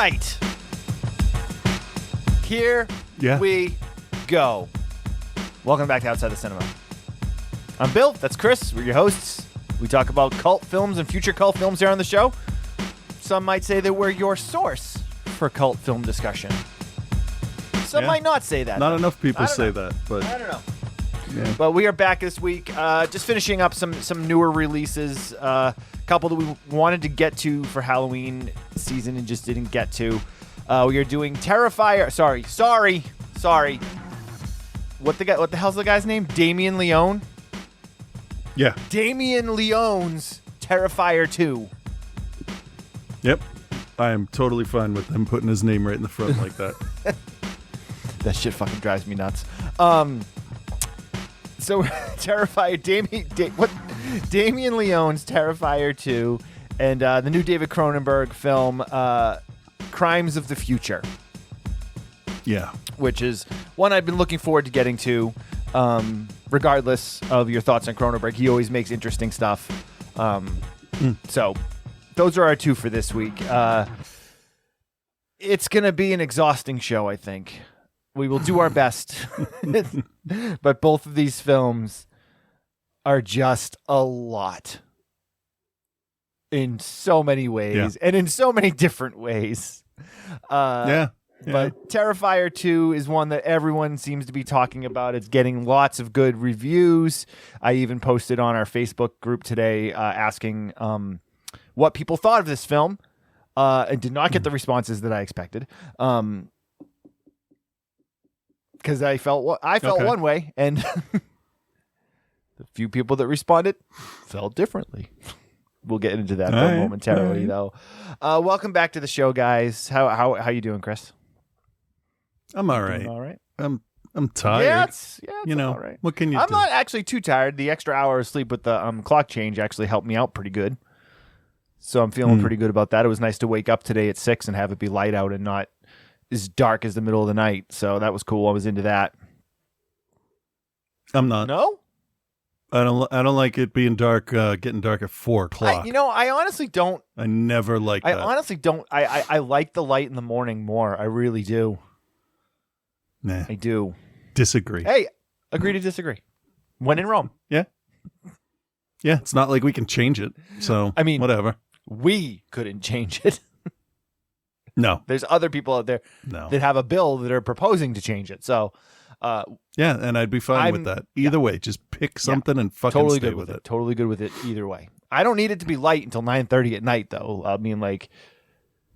right. Here we go. Welcome back to Outside the Cinema. I'm Bill. That's Chris. We're your hosts. We talk about cult films and future cult films here on the show. Some might say that we're your source for cult film discussion. Some might not say that. Not enough people say that, but I don't know. Yeah. But we are back this week, just finishing up some newer releases. A couple that we wanted to get to for Halloween season and just didn't get to. We are doing Terrifier. Sorry. What the hell's the guy's name? Damien Leone. Yeah. Damien Leone's Terrifier 2. Yep. I am totally fine with them putting his name right in the front like that. That shit fucking drives me nuts. So Terrifier, Damien Leone's Terrifier 2 and the new David Cronenberg film, Crimes of the Future. Yeah. Which is one I've been looking forward to getting to. Regardless of your thoughts on Cronenberg, he always makes interesting stuff. So those are our two for this week. It's going to be an exhausting show, I think. We will do our best. But both of these films are just a lot in so many ways and in so many different ways. But Terrifier 2 is one that everyone seems to be talking about. It's getting lots of good reviews. I even posted on our Facebook group today asking what people thought of this film and did not get the responses that I expected. Because I felt one way, and the few people that responded felt differently. We'll get into that momentarily, though. Welcome back to the show, guys. How you doing, Chris? I'm all right. All right. I'm tired. Yeah, it's all right. What can you do? I'm not actually too tired. The extra hour of sleep with the clock change actually helped me out pretty good. So I'm feeling pretty good about that. It was nice to wake up today at 6 and have it be light out and not as dark as the middle of the night. So that was cool. I was into that. I'm not. No? I don't like it being dark, getting dark at 4 o'clock. I honestly don't. I never like that. I honestly don't. I like the light in the morning more. I really do. Nah. I do. Disagree. Hey, agree to disagree. When in Rome. Yeah. Yeah, it's not like we can change it. So, I mean, whatever. We couldn't change it. No. There's other people out there that have a bill that are proposing to change it. So, yeah, and I'd be fine with that. Either way, just pick something and fucking stay with it. Totally good with it either way. I don't need it to be light until 9:30 at night, though. I mean, like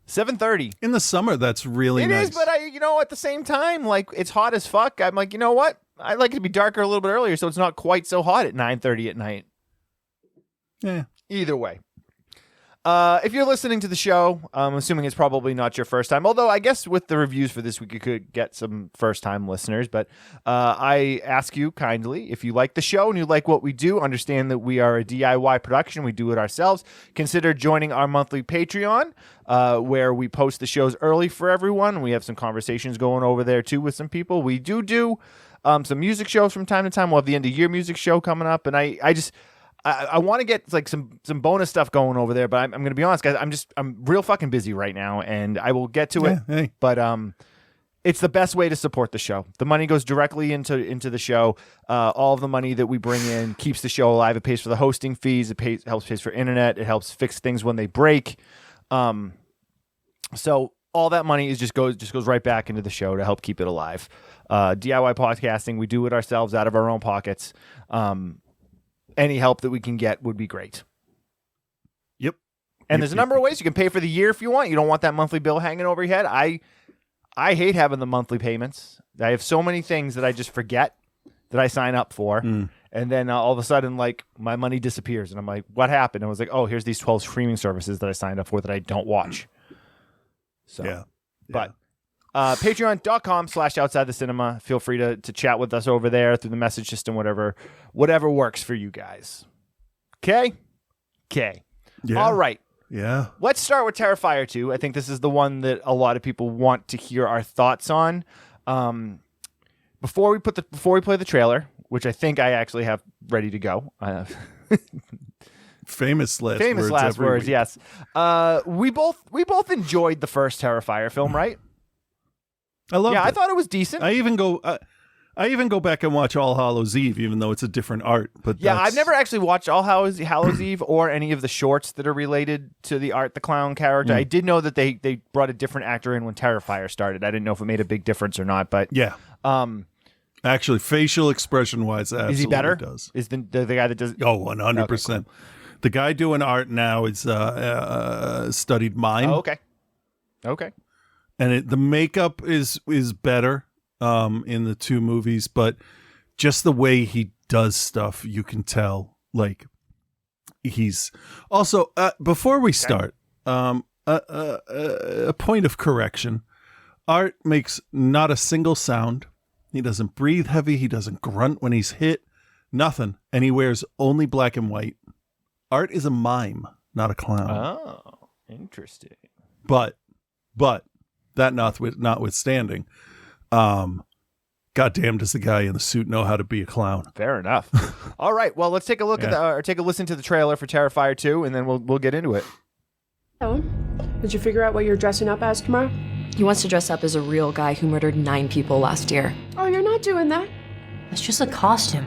7:30 in the summer. That's really nice. It is, but at the same time, like it's hot as fuck. I'm like, you know what? I'd like it to be darker a little bit earlier, so it's not quite so hot at 9:30 at night. Yeah. Either way. If you're listening to the show, I'm assuming it's probably not your first time. Although I guess with the reviews for this week, you could get some first-time listeners. But I ask you kindly, if you like the show and you like what we do, understand that we are a DIY production. We do it ourselves. Consider joining our monthly Patreon, where we post the shows early for everyone. We have some conversations going over there, too, with some people. We do some music shows from time to time. We'll have the end-of-year music show coming up. And I want to get like some bonus stuff going over there, but I'm going to be honest, guys. I'm real fucking busy right now, and I will get to it. Hey. But it's the best way to support the show. The money goes directly into the show. All of the money that we bring in keeps the show alive. It pays for the hosting fees. It helps pay for internet. It helps fix things when they break. So all that money just goes right back into the show to help keep it alive. DIY podcasting, we do it ourselves out of our own pockets. Any help that we can get would be great. Yep. And there's a number of ways you can pay for the year if you want. You don't want that monthly bill hanging over your head. I hate having the monthly payments. I have so many things that I just forget that I sign up for. And then all of a sudden, like, my money disappears. And I'm like, what happened? And I was like, oh, here's these 12 streaming services that I signed up for that I don't watch. So, yeah. But patreon.com/outside the cinema. Feel free to chat with us over there through the message system, whatever works for you guys. Okay. Yeah. All right. Yeah. Let's start with Terrifier 2. I think this is the one that a lot of people want to hear our thoughts on. Before we play the trailer, which I think I actually have ready to go. Famous last Famous words. last every words. week. Yes. We both enjoyed the first Terrifier film, right? I love. I thought it was decent. I even go back and watch All Hallows Eve, even though it's a different art. But I've never actually watched All Hallows Eve or any of the shorts that are related to the Art the Clown character. I did know that they brought a different actor in when Terrifier started. I didn't know if it made a big difference or not, but yeah. Actually, facial expression wise, absolutely is he better? Does. Is the guy that does? Oh, 100%. Okay, cool. The guy doing art now is studied mime. Oh, okay. And the makeup is better in the two movies, but just the way he does stuff, you can tell. Like he's also before we start, a point of correction: Art makes not a single sound. He doesn't breathe heavy. He doesn't grunt when he's hit. Nothing, and he wears only black and white. Art is a mime, not a clown. Oh, interesting. But that notwithstanding, goddamn, does the guy in the suit know how to be a clown? Fair enough. All right, well, let's take a look or take a listen to the trailer for Terrifier 2, and then we'll get into it. Oh, did you figure out what you're dressing up as tomorrow? He wants to dress up as a real guy who murdered 9 people last year. Oh, you're not doing that. It's just a costume.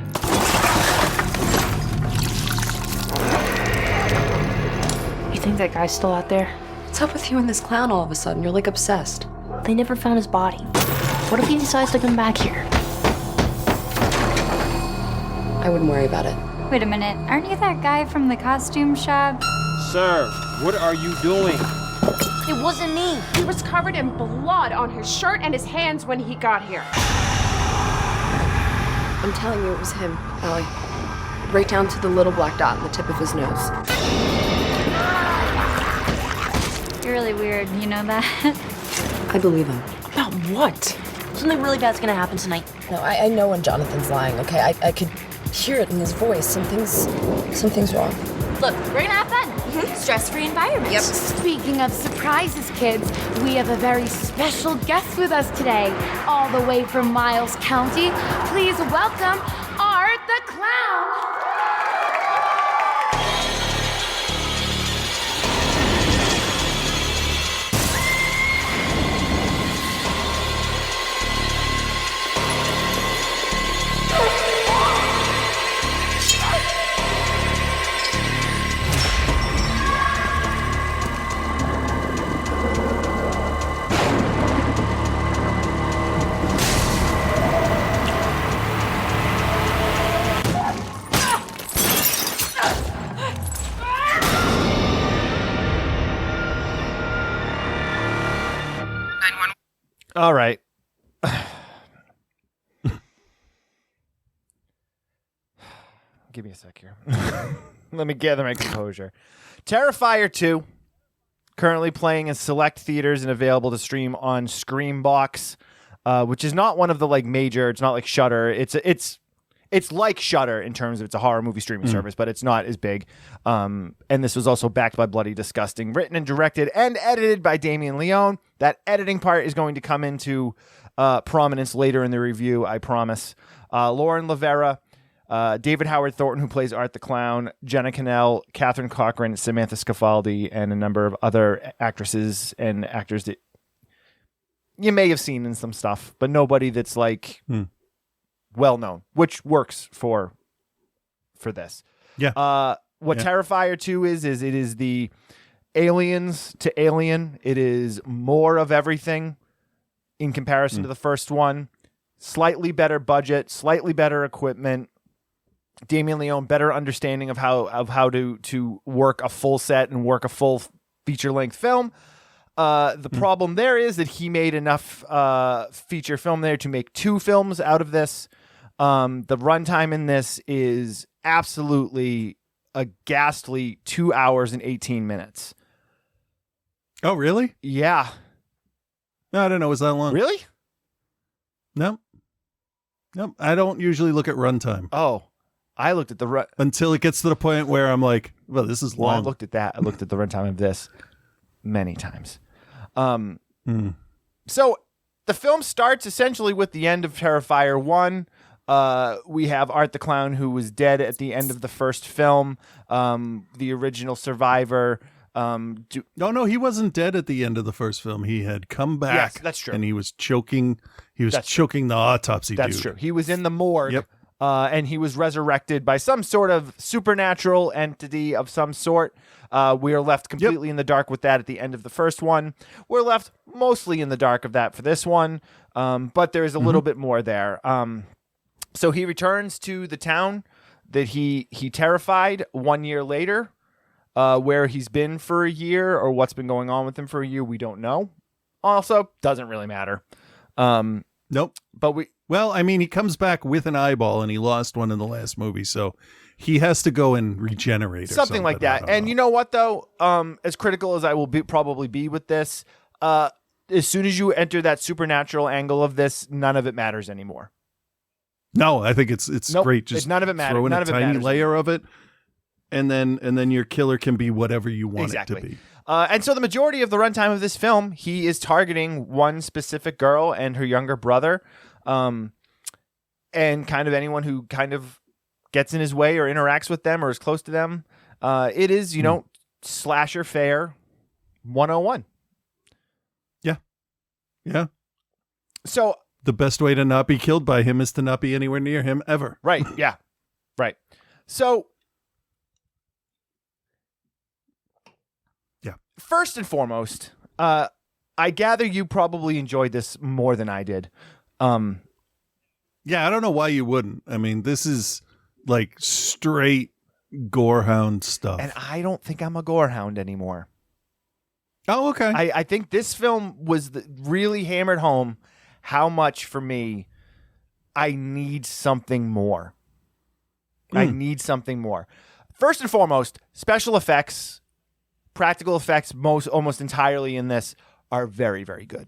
You think that guy's still out there? What's up with you and this clown all of a sudden? You're like obsessed. They never found his body. What if he decides to come back here? I wouldn't worry about it. Wait a minute, aren't you that guy from the costume shop? Sir, what are you doing? It wasn't me. He was covered in blood on his shirt and his hands when he got here. I'm telling you, it was him, Allie. Right down to the little black dot on the tip of his nose. You're really weird, you know that? I believe him. About what? Something really bad's gonna happen tonight. No, I know when Jonathan's lying, okay? I could hear it in his voice. Something's wrong. Look, we're gonna have fun. Stress-free environment. Yep. Speaking of surprises, kids, we have a very special guest with us today, all the way from Miles County. Please welcome Art the Clown. All right. Give me a sec here. Let me gather my composure. Terrifier 2, currently playing in select theaters and available to stream on Screambox, which is not one of the major. It's not like Shudder. It's like Shudder in terms of it's a horror movie streaming service, but it's not as big. And this was also backed by Bloody Disgusting, written and directed and edited by Damien Leone. That editing part is going to come into prominence later in the review, I promise. Lauren Lavera, David Howard Thornton, who plays Art the Clown, Jenna Cannell, Catherine Cochran, Samantha Scafaldi, and a number of other actresses and actors that you may have seen in some stuff, but nobody that's well known, which works for this. Yeah. What Terrifier 2 is it is the Aliens to Alien. It is more of everything in comparison to the first one. Slightly better budget, slightly better equipment. Damien Leone, better understanding of how to work a full set and work a full feature-length film. The problem there is that he made enough feature film there to make 2 films out of this. The runtime in this is absolutely a ghastly 2 hours and 18 minutes. Oh, really? Yeah. No, I don't know. Was that long? Really? No. Nope. I don't usually look at runtime. Oh, I looked at the until it gets to the point where I'm like, well, this is long. I looked at that. I looked at the runtime of this many times. So the film starts essentially with the end of Terrifier 1. We have Art the Clown, who was dead at the end of the first film. The original survivor. No, he wasn't dead at the end of the first film. He had come back. Yes, that's true. And he was choking. He was choking the autopsy dude. That's true. He was in the morgue. Yep. And he was resurrected by some sort of supernatural entity of some sort. We are left completely in the dark with that at the end of the first one. We're left mostly in the dark of that for this one, but there is a little bit more there. So he returns to the town that he terrified 1 year later, where he's been for a year or what's been going on with him for a year. We don't know. Also, doesn't really matter. Nope. But well, I mean, he comes back with an eyeball, and he lost one in the last movie, so he has to go and regenerate or something like that. And you know what, though? As critical as I will probably be with this, as soon as you enter that supernatural angle of this, none of it matters anymore. No, I think it's great. Just none of it matters. Throw in none a of it tiny matters layer of it, and then your killer can be whatever you want it to be. And so the majority of the runtime of this film, he is targeting one specific girl and her younger brother, and kind of anyone who kind of gets in his way or interacts with them or is close to them. It is, slasher fare 101. Yeah. So the best way to not be killed by him is to not be anywhere near him ever. Right. Yeah. Right. So. Yeah. First and foremost, I gather you probably enjoyed this more than I did. Yeah, I don't know why you wouldn't. I mean, this is like straight gorehound stuff. And I don't think I'm a gorehound anymore. Oh, okay. I think this film was really hammered home how much, for me, I need something more. I need something more. First and foremost, special effects, practical effects, almost entirely in this are very, very good.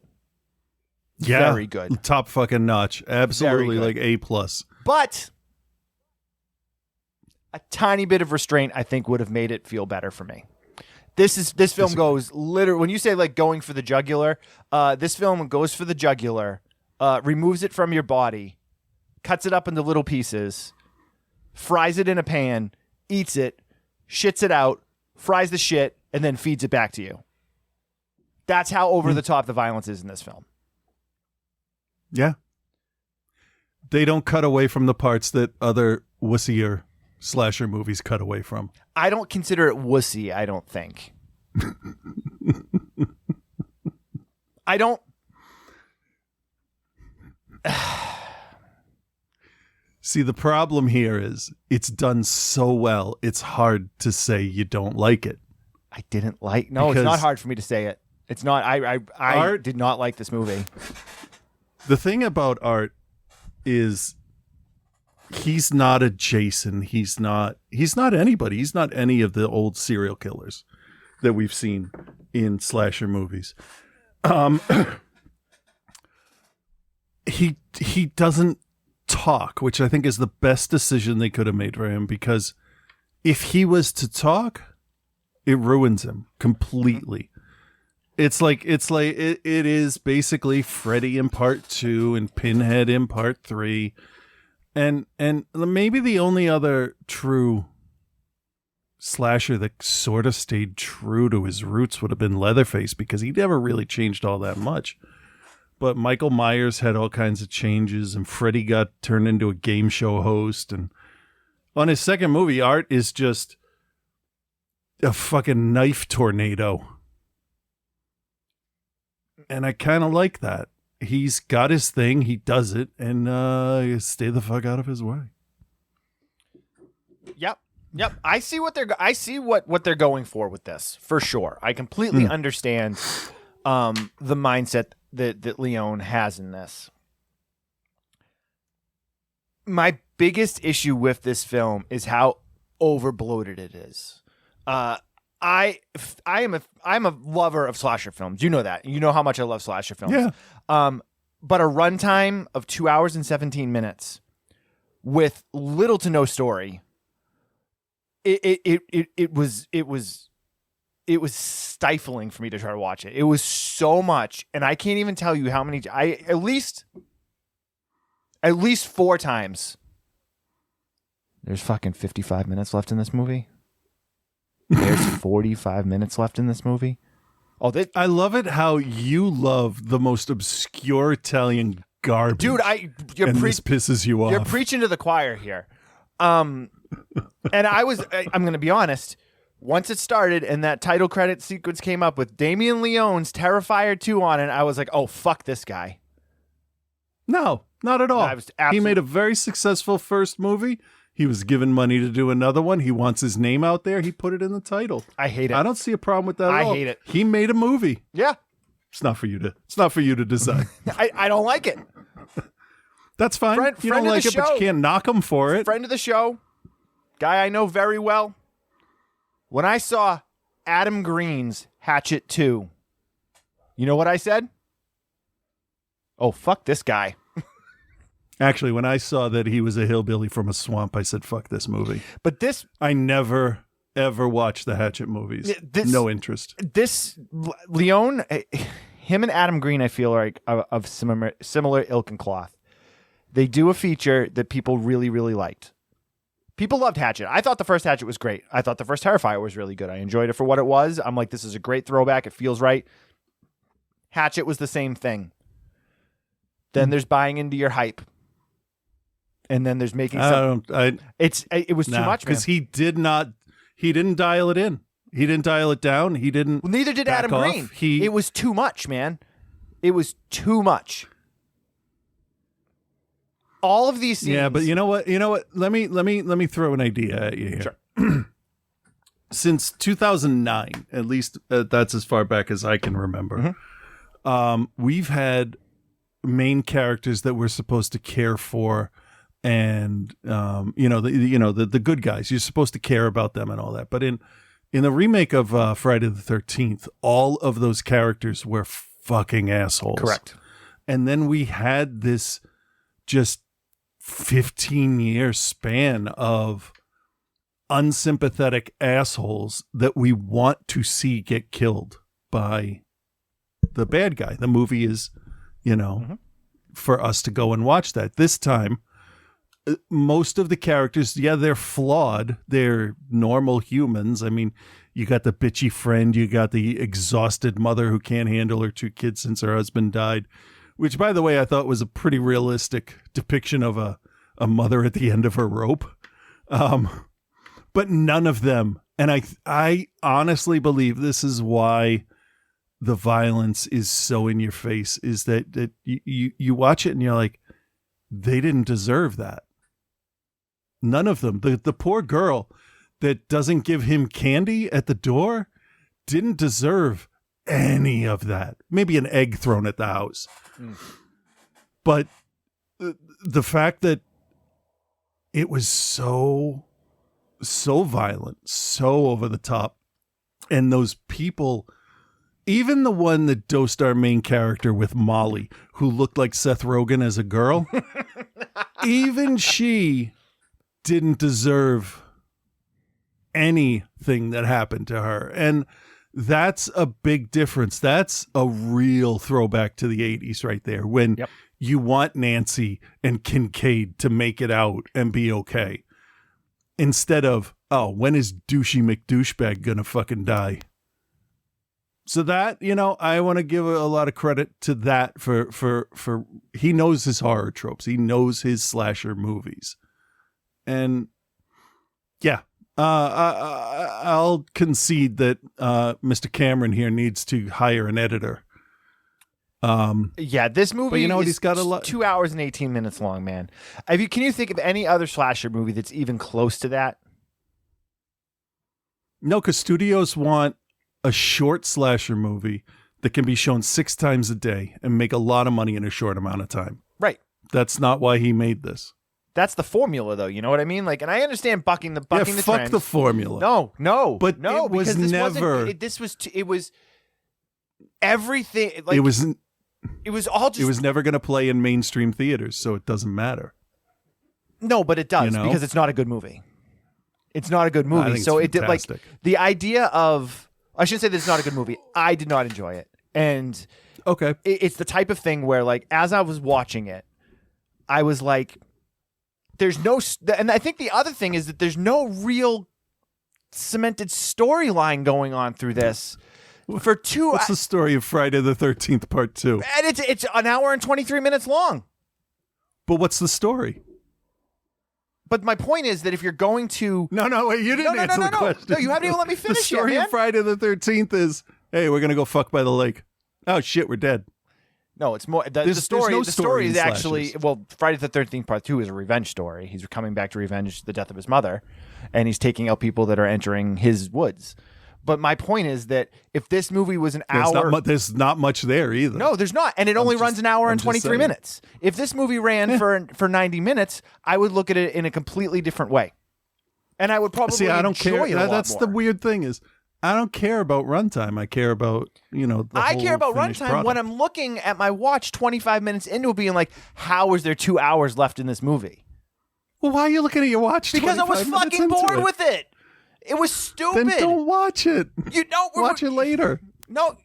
Yeah, very good. Top fucking notch. Absolutely, like A+. But a tiny bit of restraint, I think, would have made it feel better for me. This film goes literally, when you say like going for the jugular, this film goes for the jugular, removes it from your body, cuts it up into little pieces, fries it in a pan, eats it, shits it out, fries the shit, and then feeds it back to you. That's how over the top the violence is in this film. Yeah. They don't cut away from the parts that other wussier slasher movies cut away from. I don't consider it wussy, I don't think. I don't. See, the problem here is it's done so well, it's hard to say you don't like it. I didn't like. No, it's not hard for me to say it. It's not. I did not like this movie. The thing about Art is he's not a Jason. He's not anybody. He's not any of the old serial killers that we've seen in slasher movies. He doesn't talk, which I think is the best decision they could have made for him, because if he was to talk, it ruins him completely. It is basically Freddy in part 2 and Pinhead in part 3. And maybe the only other true slasher that sort of stayed true to his roots would have been Leatherface, because he never really changed all that much. But Michael Myers had all kinds of changes, and Freddy got turned into a game show host. And on his second movie, Art is just a fucking knife tornado. And I kind of like that. He's got his thing, he does it, and stay the fuck out of his way. Yep. I see what they're going for with this, for sure. I completely understand the mindset that Leone has in this. My biggest issue with this film is how overbloated it is. I'm a lover of slasher films. You know that. You know how much I love slasher films. Yeah. But a runtime of 2 hours and 17 minutes with little to no story. It was stifling for me to try to watch it. It was so much, and I can't even tell you how many. at least 4 times. There's fucking 55 minutes left in this movie. There's 45 minutes left in this movie. Oh, I love it how you love the most obscure Italian garbage. dude, this pisses you off. You're preaching to the choir here. And I'm going to be honest. Once it started and that title credit sequence came up with Damien Leone's Terrifier 2 on it, I was like, oh, fuck this guy. No, not at all. He made a very successful first movie. He was given money to do another one. He wants his name out there. He put it in the title. I hate it. I don't see a problem with that at all. I hate it. He made a movie. Yeah. It's not for you to decide. I don't like it. That's fine. You don't like it, but you can't knock him for it. Friend of the show, guy I know very well. When I saw Adam Green's Hatchet 2, you know what I said? Oh, fuck this guy. Actually, when I saw that he was a hillbilly from a swamp, I said, fuck this movie. But this... I never, ever watched the Hatchet movies. No interest. This... Leone, him and Adam Green, I feel like, are of similar ilk and cloth. They do a feature that people really, really liked. People loved Hatchet. I thought the first Hatchet was great. I thought the first Terrifier was really good. I enjoyed it for what it was. I'm like, this is a great throwback. It feels right. Hatchet was the same thing. Then there's buying into your hype. And then there's making it was too much, because he didn't dial it in. He didn't dial it down. He didn't. Well, neither did Adam Green. It was too much, man. It was too much. All of these scenes. Yeah, but you know what? Let me throw an idea at you here. Sure. Since 2009, at least that's as far back as I can remember. Mm-hmm. We've had main characters that we're supposed to care for. And the good guys, you're supposed to care about them and all that. But in the remake of Friday the 13th, all of those characters were fucking assholes. Correct. And then we had this just 15-year span of unsympathetic assholes that we want to see get killed by the bad guy. The movie is, for us to go and watch that. This time, most of the characters, they're flawed. They're normal humans. I mean, you got the bitchy friend. You got the exhausted mother who can't handle her 2 kids since her husband died, which, by the way, I thought was a pretty realistic depiction of a mother at the end of her rope. But none of them. And I honestly believe this is why the violence is so in your face, is that you watch it and you're like, they didn't deserve that. None of them. The poor girl that doesn't give him candy at the door didn't deserve any of that. Maybe an egg thrown at the house. But the fact that it was so violent, so over the top, and those people, even the one that dosed our main character with Molly, who looked like Seth Rogen as a girl, even she didn't deserve anything that happened to her. And that's a big difference. That's a real throwback to the 80s right there, when you want Nancy and Kincaid to make it out and be okay, instead of, oh, when is douchey McDouchebag gonna fucking die? So that, I want to give a lot of credit to that for he knows his horror tropes. He knows his slasher movies. And yeah, I'll concede that Mr. Cameron here needs to hire an editor. This movie but is he's got a lot. 2 hours and 18 minutes long, man. Can you think of any other slasher movie that's even close to that? No, because studios want a short slasher movie that can be shown 6 times a day and make a lot of money in a short amount of time. Right. That's not why he made this. That's the formula, though. You know what I mean? Like, and I understand bucking the fuck trends. The formula. No, but no, it was because never. It was everything. Like, it was all just. It was never going to play in mainstream theaters, so it doesn't matter. No, but it does, because it's not a good movie. It's not a good movie. So it did, like, the idea of. I shouldn't say that it's not a good movie. I did not enjoy it, and okay, it's the type of thing where, like, as I was watching it, I was like, there's no, and I think the other thing is that there's no real cemented storyline going on through this. For two, What's the story of Friday the 13th Part 2? and it's an hour and 23 minutes long. But what's the story? But my point is that if you're going to No, wait, you didn't answer the question. No, you haven't even let me finish The story yet, man. of Friday the 13th is, hey, we're going to go fuck by the lake. Oh, shit, we're dead. No, it's more the There's story. no The story story in is actually slashers. Friday the 13th Part 2 is a revenge story. He's coming back to revenge the death of his mother, and he's taking out people that are entering his woods. But my point is that if this movie was an hour, There's not much there either. no, there's not, and it only runs an hour I'm and just 23 saying. minutes. If this movie ran for 90 minutes, I would look at it in a completely different way, and I would probably See, I don't enjoy care. it a lot That's the more. weird thing is, I don't care about runtime. I care about, the I whole care about finished runtime when product. I'm looking at my watch 25 minutes into it, being like, how is there 2 hours left in this movie? Well, why are you looking at your watch? Because I was 25 minutes fucking into bored it? with it. It was stupid. Then don't watch it. You know, Watch it later. No,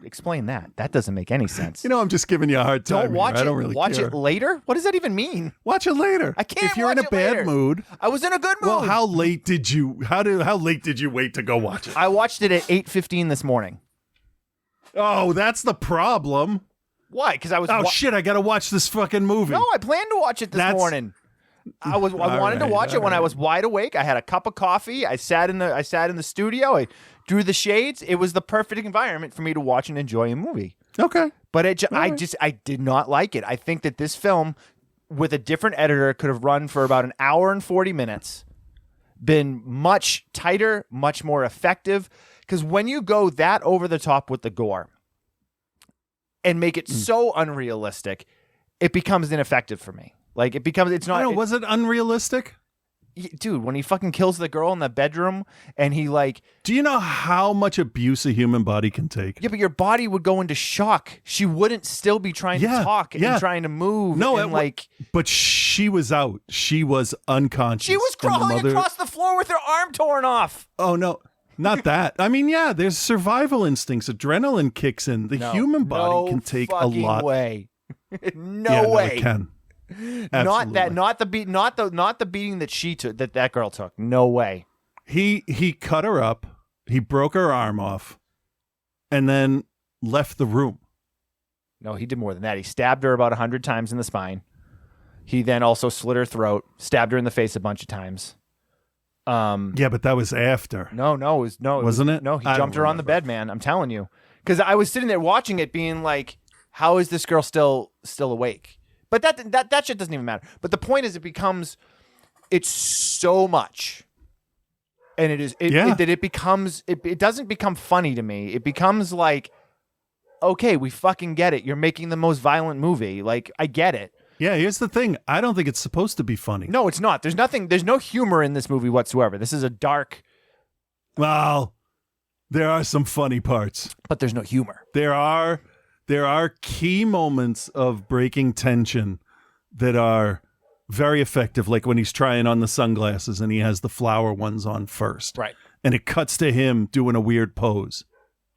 explain that. That doesn't make any sense. I'm just giving you a hard time. Don't watch here. it. I don't really watch care. it later. What does that even mean? Watch it later. I can't. If you're in watch a it bad later. mood. I was in a good mood. Well, how late did you? How late did you wait to go watch it? I watched it at 8:15 this morning. Oh, that's the problem. Why? Because I was. Oh shit! I gotta watch this fucking movie. No, I planned to watch it this That's- morning. I wanted to watch it when I was wide awake. I had a cup of coffee. I sat in the studio. I drew the shades. It was the perfect environment for me to watch and enjoy a movie. Okay. But I did not like it. I think that this film, with a different editor, could have run for about an hour and 40 minutes, been much tighter, much more effective. Because when you go that over the top with the gore and make it so unrealistic, it becomes ineffective for me. Like it's not. I don't know, was it unrealistic? Dude, when he fucking kills the girl in the bedroom and he Do you know how much abuse a human body can take? yeah, but your body would go into shock. She wouldn't still be trying to talk and trying to move. No, and but she was out. She was unconscious. she was And the crawling mother- across the floor with her arm torn off. Oh no, not that. I mean, yeah, there's survival instincts. Adrenaline kicks in. The human body can take a fucking lot. Way. No Yeah, way. No, it can. Not that. Absolutely. Not the beating that she took. That girl took. No way. He cut her up. He broke her arm off, and then left the room. No, he did more than that. He stabbed her about 100 times in the spine. He then also slit her throat, stabbed her in the face a bunch of times. Yeah, but that was after. Wasn't it? No, he I jumped don't her on the remember. bed, man. I'm telling you, because I was sitting there watching it, being like, "How is this girl still awake?" But that shit doesn't even matter. But the point is, it's so much, and it doesn't become funny to me. It becomes like, okay, we fucking get it. You're making the most violent movie. Like, I get it. Yeah, here's the thing. I don't think it's supposed to be funny. No, it's not. There's no humor in this movie whatsoever. This is a dark, Well, there are some funny parts. but there's no humor. There are key moments of breaking tension that are very effective, like when he's trying on the sunglasses and he has the flower ones on first. Right. And it cuts to him doing a weird pose.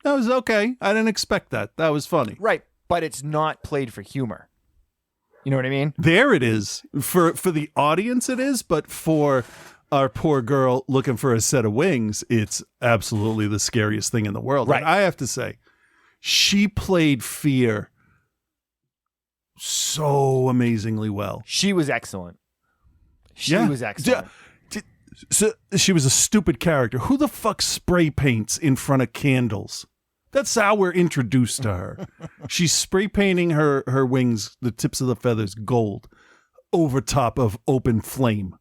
That was okay. I didn't expect that. That was funny. Right, but it's not played for humor. You know what I mean? There it is. For the audience it is, but for our poor girl looking for a set of wings, it's absolutely the scariest thing in the world. Right. And I have to say, she played fear so amazingly well. She was excellent. She was excellent. So she was a stupid character. Who the fuck spray paints in front of candles? That's how we're introduced to her. She's spray painting her wings, the tips of the feathers, gold over top of open flame.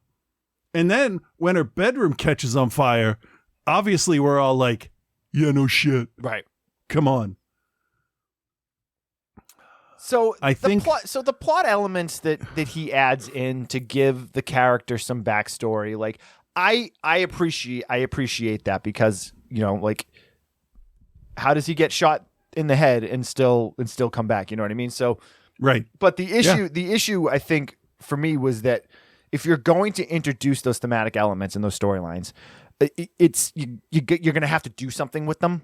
And then when her bedroom catches on fire, obviously we're all like, yeah, no shit. Right. Come on. So I think- the plot elements that he adds in to give the character some backstory, like I appreciate that, because, you know, like, how does he get shot in the head and still come back? You know what I mean? So Right. But the issue I think for me was that if you're going to introduce those thematic elements and those storylines, you're going to have to do something with them.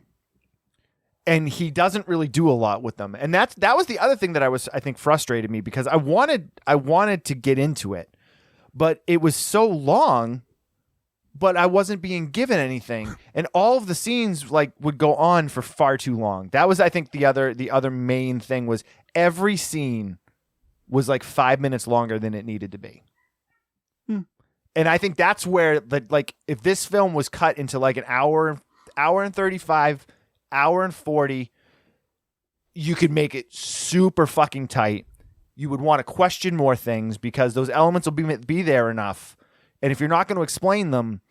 and he doesn't really do a lot with them. And that was the other thing that I think frustrated me, because I wanted to get into it, but it was so long, but I wasn't being given anything, and all of the scenes like would go on for far too long. That was, I think, the other main thing was every scene was like 5 minutes longer than it needed to be. And I think that's where if this film was cut into like an hour and 35, hour and 40, you could make it super fucking tight. You would want to question more things because those elements will be there enough. And if you're not going to explain them,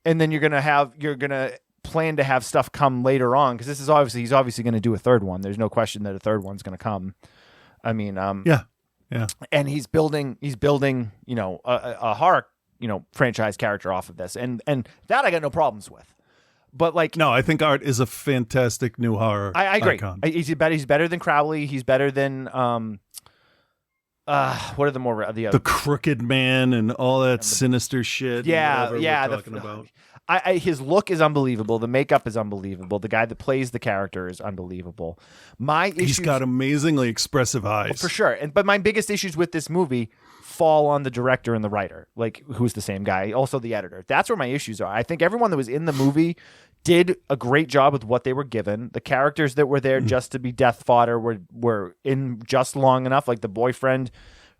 and then you're going to plan to have stuff come later on, because he's obviously going to do a third one. There's no question that a third one's going to come. I mean, yeah. And he's building, a horror, franchise character off of this, and that I got no problems with. But like, no, I think Art is a fantastic new horror. I agree. Icon. He's better than Crowley. He's better than what are the Crooked Man and all that sinister shit. Yeah. We're talking about. His look is unbelievable. The makeup is unbelievable. The guy that plays the character is unbelievable. He's got amazingly expressive eyes, for sure. But my biggest issues with this movie fall on the director and the writer, like who's the same guy, also the editor. That's where my issues are. I think everyone that was in the movie did a great job with what they were given. The characters that were there just to be death fodder were in just long enough, like the boyfriend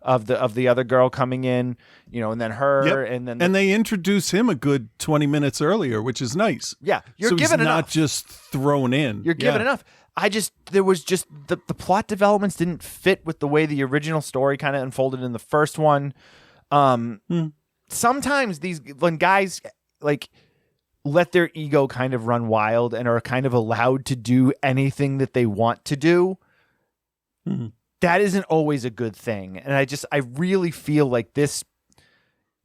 of the other girl coming in, and then her, and then they introduce him a good 20 minutes earlier, which is nice. Yeah, you're given enough. Not just thrown in. You're given enough. There was just the plot developments didn't fit with the way the original story kind of unfolded in the first one. Sometimes when guys like let their ego kind of run wild and are kind of allowed to do anything that they want to do, that isn't always a good thing. And I really feel like this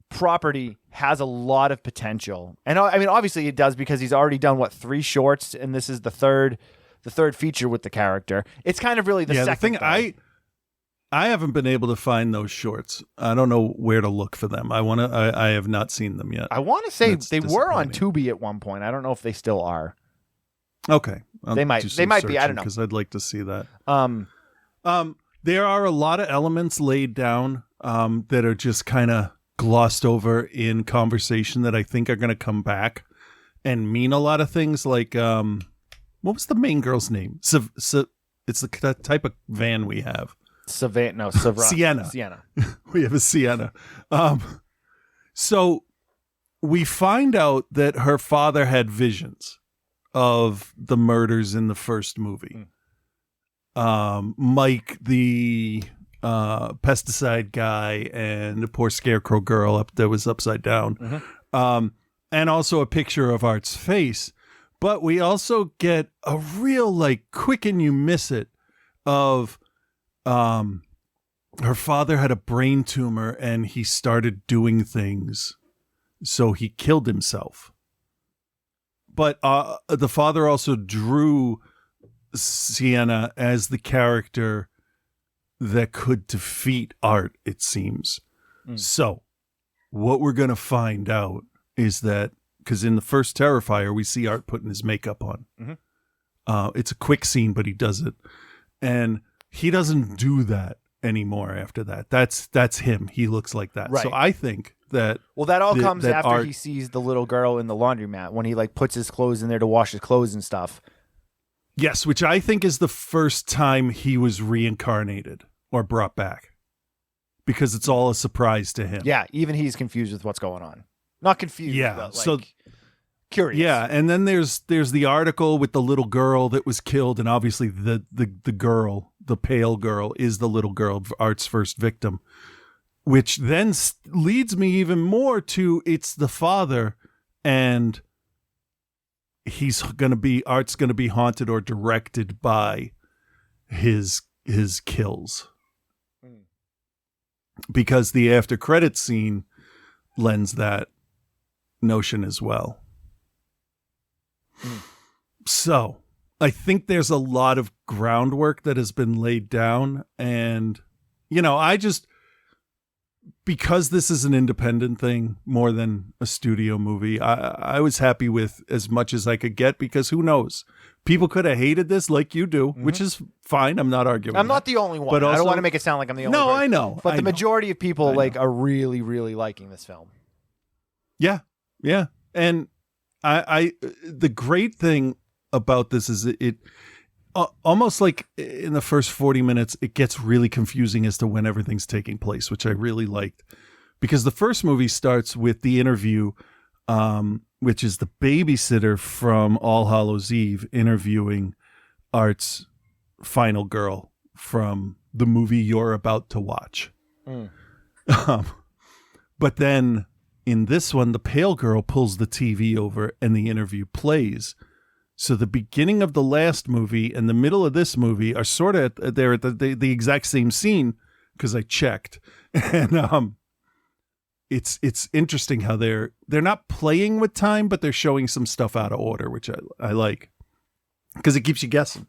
property has a lot of potential. And I mean, obviously it does, because he's already done 3 shorts, and this is the third feature with the character. It's kind of really the second thing. I haven't been able to find those shorts. I don't know where to look for them. I have not seen them yet. I want to say they were on Tubi at one point. I don't know if they still are. Okay. They might be. I don't know, because I'd like to see that. There are a lot of elements laid down that are just kind of glossed over in conversation that I think are going to come back and mean a lot of things. Like, what was the main girl's name? It's the type of van we have. Sienna. Sienna. We have a Sienna. So we find out that her father had visions of the murders in the first movie. Mike, the pesticide guy, and the poor scarecrow girl that was upside down. And also a picture of Art's face. But we also get a real, quick and you miss it of her father had a brain tumor and he started doing things, so he killed himself. But the father also drew Sienna as the character that could defeat Art, it seems. So what we're going to find out is that, because in the first Terrifier, we see Art putting his makeup on. It's a quick scene, but he does it. And he doesn't do that anymore after that. That's him. He looks like that. Right. So I think that... Well, that all comes after he sees the little girl in the laundromat, when he puts his clothes in there to wash his clothes and stuff. Yes, which I think is the first time he was reincarnated or brought back, because it's all a surprise to him. Yeah, even he's confused with what's going on. Not confused, but curious. Yeah, and then there's the article with the little girl that was killed, and obviously the girl, the pale girl, is the little girl, Art's first victim, which then leads me even more to it's the father, and Art's gonna be haunted or directed by his kills, because the after credit scene lends that notion as well. So I think there's a lot of groundwork that has been laid down, and I just, because this is an independent thing more than a studio movie, I was happy with as much as I could get, because who knows? People could have hated this like you do, which is fine. I'm not arguing. I'm not the only one. But I don't also- want to make it sound like I'm the only one. No, I know. But I the know. majority of people are really, really liking this film. Yeah. Yeah. And I the great thing about this is it almost like in the first 40 minutes, it gets really confusing as to when everything's taking place, which I really liked, because the first movie starts with the interview, which is the babysitter from All Hallows Eve interviewing Art's final girl from the movie you're about to watch. But then in this one, the pale girl pulls the TV over and the interview plays. So the beginning of the last movie and the middle of this movie are sort of they're at the exact same scene, because I checked. And it's interesting how they're not playing with time, but they're showing some stuff out of order, which I like, because it keeps you guessing.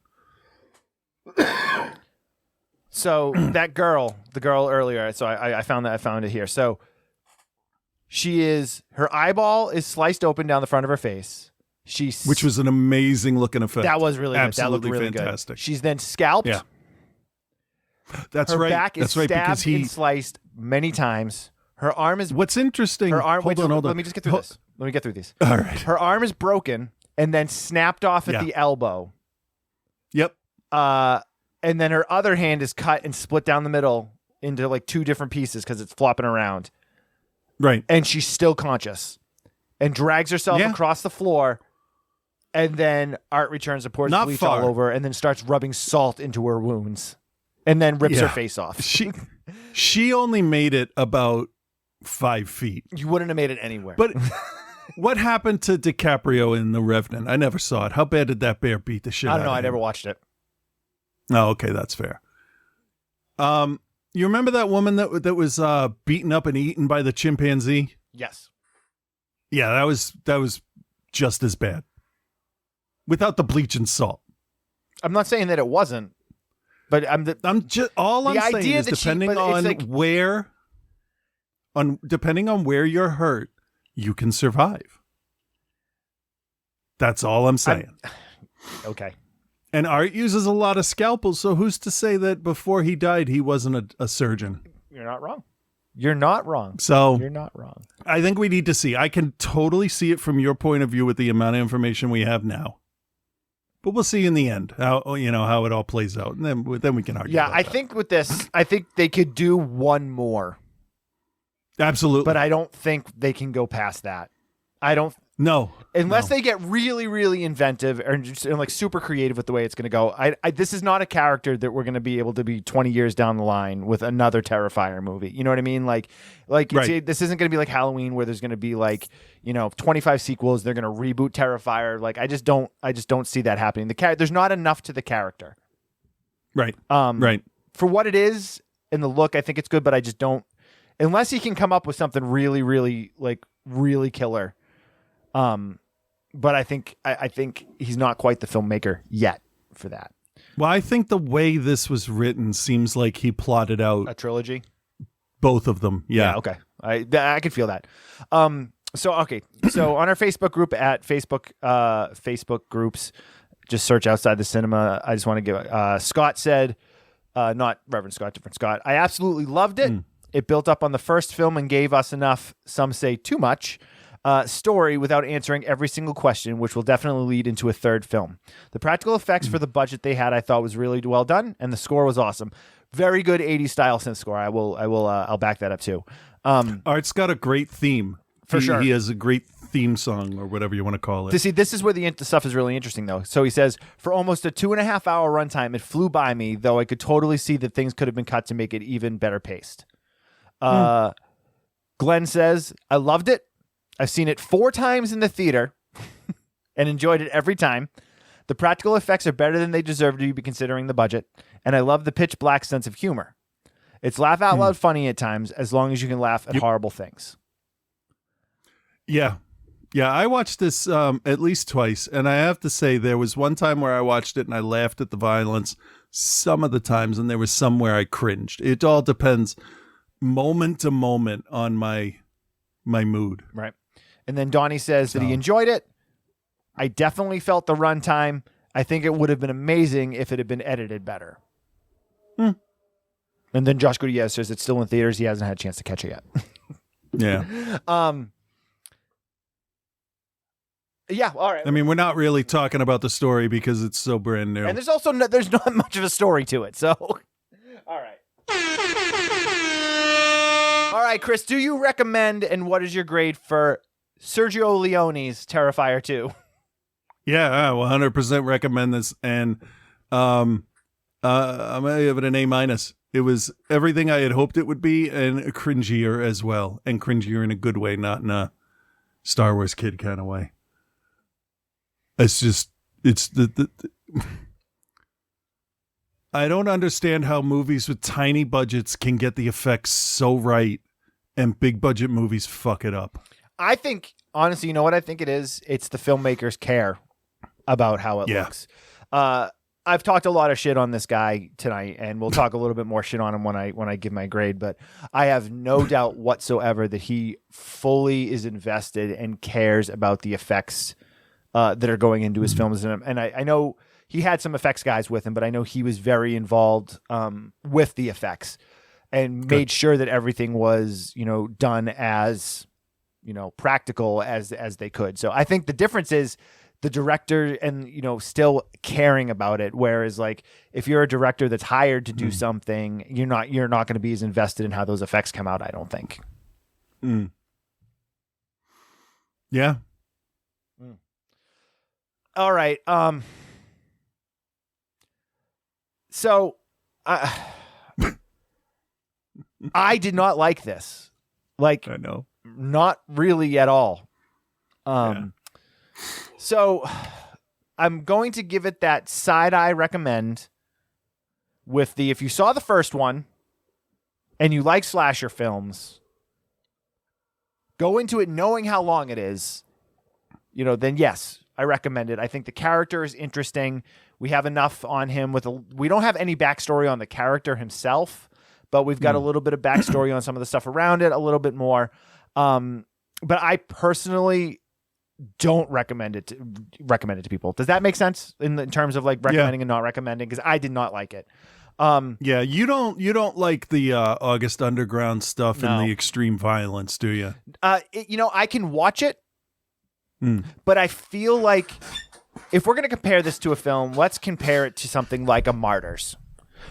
So that girl, the girl earlier, so I found it here. So her eyeball is sliced open down the front of her face. Which was an amazing looking effect. That was really absolutely good. That looked really fantastic. Good. She's then scalped. Yeah, that's her right. back is that's right, stabbed because and sliced many times. Her arm is. What's interesting? Her arm. Hold on. Let me just get through this. Let me get through these. All right. Her arm is broken and then snapped off at the elbow. Yep. And then her other hand is cut and split down the middle into like two different pieces because it's flopping around. Right. And she's still conscious and drags herself across the floor. And then Art returns and pours bleach all over and then starts rubbing salt into her wounds and then rips her face off. She only made it about 5 feet. You wouldn't have made it anywhere. But what happened to DiCaprio in The Revenant? I never saw it. How bad did that bear beat the shit out I don't know. of I him? never watched it. Oh, okay. That's fair. You remember that woman that was beaten up and eaten by the chimpanzee? Yes. Yeah, that was just as bad. Without the bleach and salt. I'm not saying that it wasn't, but I'm saying is depending on where you're hurt, you can survive. That's all I'm saying. Okay. And Art uses a lot of scalpels, so who's to say that before he died he wasn't a surgeon? You're not wrong. You're not wrong. So you're not wrong. I think we need to see. I can totally see it from your point of view with the amount of information we have now. But we'll see in the end how it all plays out, and then we can argue. Yeah, about I that. think with this, I think they could do one more. Absolutely, but I don't think they can go past that. I don't. No, unless they get really, really inventive or just like super creative with the way it's going to go. This is not a character that we're going to be able to be 20 years down the line with another Terrifier movie. You know what I mean? Like right. This isn't going to be like Halloween where there's going to be 25 sequels. They're going to reboot Terrifier. Like I just don't see that happening. There's not enough to the character. Right. Right. For what it is and the look, I think it's good, but I just don't. Unless he can come up with something really, really really killer. But I think he's not quite the filmmaker yet for that. Well, I think the way this was written seems like he plotted out a trilogy, both of them. Yeah. Okay. I could feel that. So on our Facebook group at Facebook groups, just search Outside the Cinema. I just want to give Scott said, not Reverend Scott, different Scott. I absolutely loved it. It built up on the first film and gave us enough, some say too much, story without answering every single question, which will definitely lead into a third film. The practical effects for the budget they had, I thought, was really well done, and the score was awesome. Very good 80s style synth score. I'll back that up too. Art's got a great theme. For sure. He has a great theme song or whatever you want to call it. See, this is where the stuff is really interesting, though. So he says, for almost a 2.5 hour runtime, it flew by me, though I could totally see that things could have been cut to make it even better paced. Glenn says, I loved it. I've seen it 4 times in the theater and enjoyed it every time. The practical effects are better than they deserve to be considering the budget, and I love the pitch black sense of humor. It's laugh out loud funny at times, as long as you can laugh at horrible things. Yeah. Yeah, I watched this at least twice, and I have to say there was one time where I watched it and I laughed at the violence some of the times, and there was some where I cringed. It all depends. moment to moment on my mood. Right. And then Donnie says that he enjoyed it. I definitely felt the runtime. I think it would have been amazing if it had been edited better. And then Josh Gutierrez says it's still in theaters. He hasn't had a chance to catch it yet. Yeah. Yeah. All right. I mean, we're not really talking about the story because it's so brand new. And there's also there's not much of a story to it. So, all right. All right, Chris, do you recommend and what is your grade for Sergio Leone's Terrifier 2? Yeah, I 100% recommend this. And I'm going to give it an A-. It was everything I had hoped it would be and cringier as well. And cringier in a good way, not in a Star Wars kid kind of way. It's just, it's the I don't understand how movies with tiny budgets can get the effects so right and big budget movies fuck it up. I think, honestly, you know what I think it is? It's the filmmakers care about how it looks. I've talked a lot of shit on this guy tonight, and we'll talk a little bit more shit on him when I give my grade, but I have no doubt whatsoever that he fully is invested and cares about the effects that are going into his films. And I know he had some effects guys with him, but I know he was very involved with the effects and made sure that everything was, done as, practical as they could. So I think the difference is the director and, still caring about it. Whereas like, if you're a director that's hired to do something, you're not going to be as invested in how those effects come out, I don't think. Yeah. All right. So I did not like this. Like, I know. Not really at all. So I'm going to give it that side eye recommend with if you saw the first one and you like slasher films, go into it knowing how long it is, then yes, I recommend it. I think the character is interesting. We have enough on him we don't have any backstory on the character himself, but we've got a little bit of backstory on some of the stuff around it, a little bit more. But I personally don't recommend it to people. Does that make sense in terms of like recommending and not recommending? Because I did not like it. Yeah, you don't like the August Underground stuff and the extreme violence, do you? I can watch it, but I feel like if we're going to compare this to a film, let's compare it to something like a Martyrs.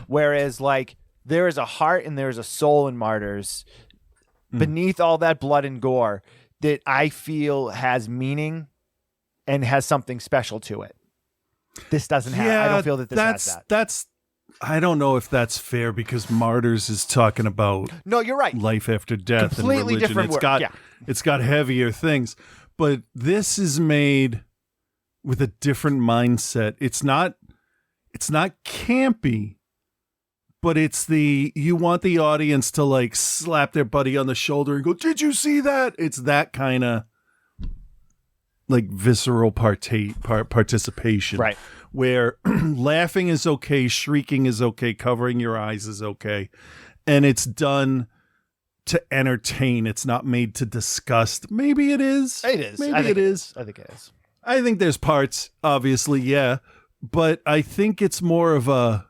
Whereas like there is a heart and there is a soul in Martyrs beneath all that blood and gore that I feel has meaning and has something special to it. This doesn't have. I don't feel that this has that. I don't know if that's fair because Martyrs is talking about no, you're right. Life after death Completely and religion. different It's got heavier things, but this is made with a different mindset. It's not campy, but it's you want the audience to like slap their buddy on the shoulder and go, "Did you see that?" It's that kind of like visceral participation, right? Where laughing is okay, shrieking is okay, covering your eyes is okay, and it's done to entertain. It's not made to disgust. Maybe it is. It is. Maybe it is. I think it is. I think there's parts, obviously, yeah, but I think it's more of a,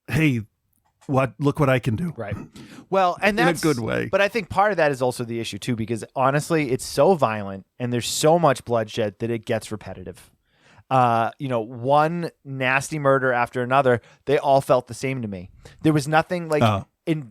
hey, look what I can do. Right. Well, and that's in a good way. But I think part of that is also the issue too, because honestly, it's so violent and there's so much bloodshed that it gets repetitive. One nasty murder after another, they all felt the same to me. There was nothing like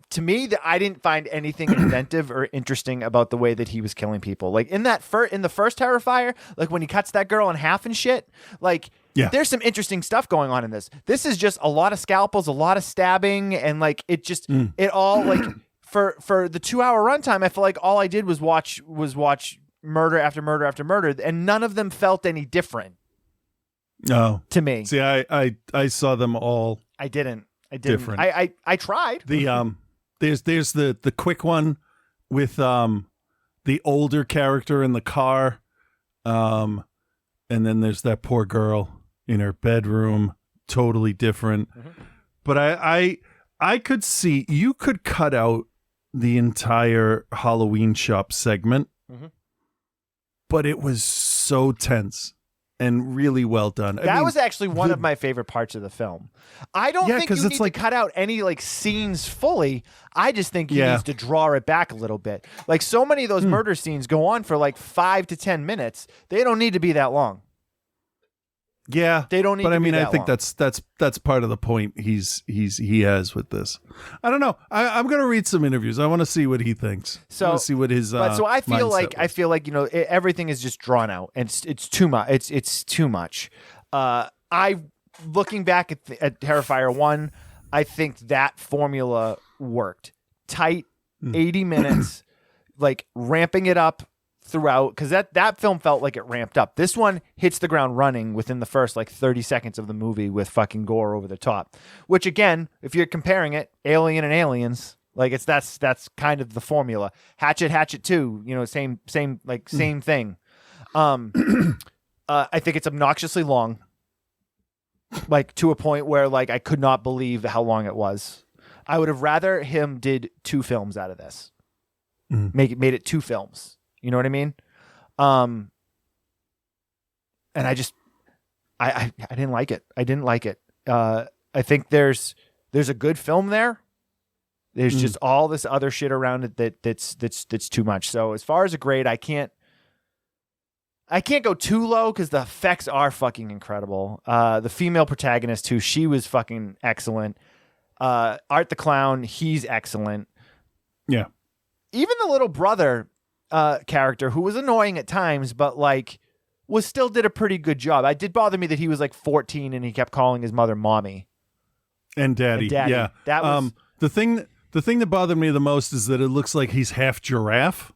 to me that I didn't find anything inventive or interesting about the way that he was killing people. Like in the first Terrifier, like when he cuts that girl in half and shit, like there's some interesting stuff going on in this. This is just a lot of scalpels, a lot of stabbing, and like it just it all like for the 2-hour runtime, I feel like all I did was watch murder after murder after murder, and none of them felt any different. No, to me. See, I saw them all. I didn't. Different. I tried. There's the quick one with the older character in the car, and then there's that poor girl in her bedroom. Totally different. Mm-hmm. But I could see you could cut out the entire Halloween shop segment, but it was so tense and really well done. That was actually one of my favorite parts of the film. I don't think you need to cut out any like scenes fully. I just think he needs to draw it back a little bit. Like so many of those murder scenes go on for like 5 to 10 minutes. They don't need to be that long. Yeah, they don't need. But to I mean, be that I think long. that's part of the point he has with this. I don't know. I'm gonna read some interviews. I want to see what he thinks. So I wanna see what his. But so I feel like was. everything is just drawn out and it's too much. It's too much. Looking back at Terrifier 1, I think that formula worked. Tight, 80 minutes, like ramping it up throughout, because that film felt like it ramped up. This one hits the ground running within the first like 30 seconds of the movie with fucking gore over the top. Which again, if you're comparing it, Alien and Aliens, like that's kind of the formula. Hatchet 2, same thing. I think it's obnoxiously long, like to a point where like I could not believe how long it was. I would have rather him did 2 films out of this, made it 2 films. You know what I mean? And I didn't like it. I didn't like it. I think there's a good film there. There's just all this other shit around it that's too much. So as far as a grade, I can't go too low because the effects are fucking incredible. The female protagonist too, she was fucking excellent. Art the Clown, he's excellent. Yeah. Even the little brother character, who was annoying at times, but like still did a pretty good job. It did bother me that he was like 14 and he kept calling his mother mommy and daddy. Yeah, that was the thing that bothered me the most is that it looks like he's half giraffe.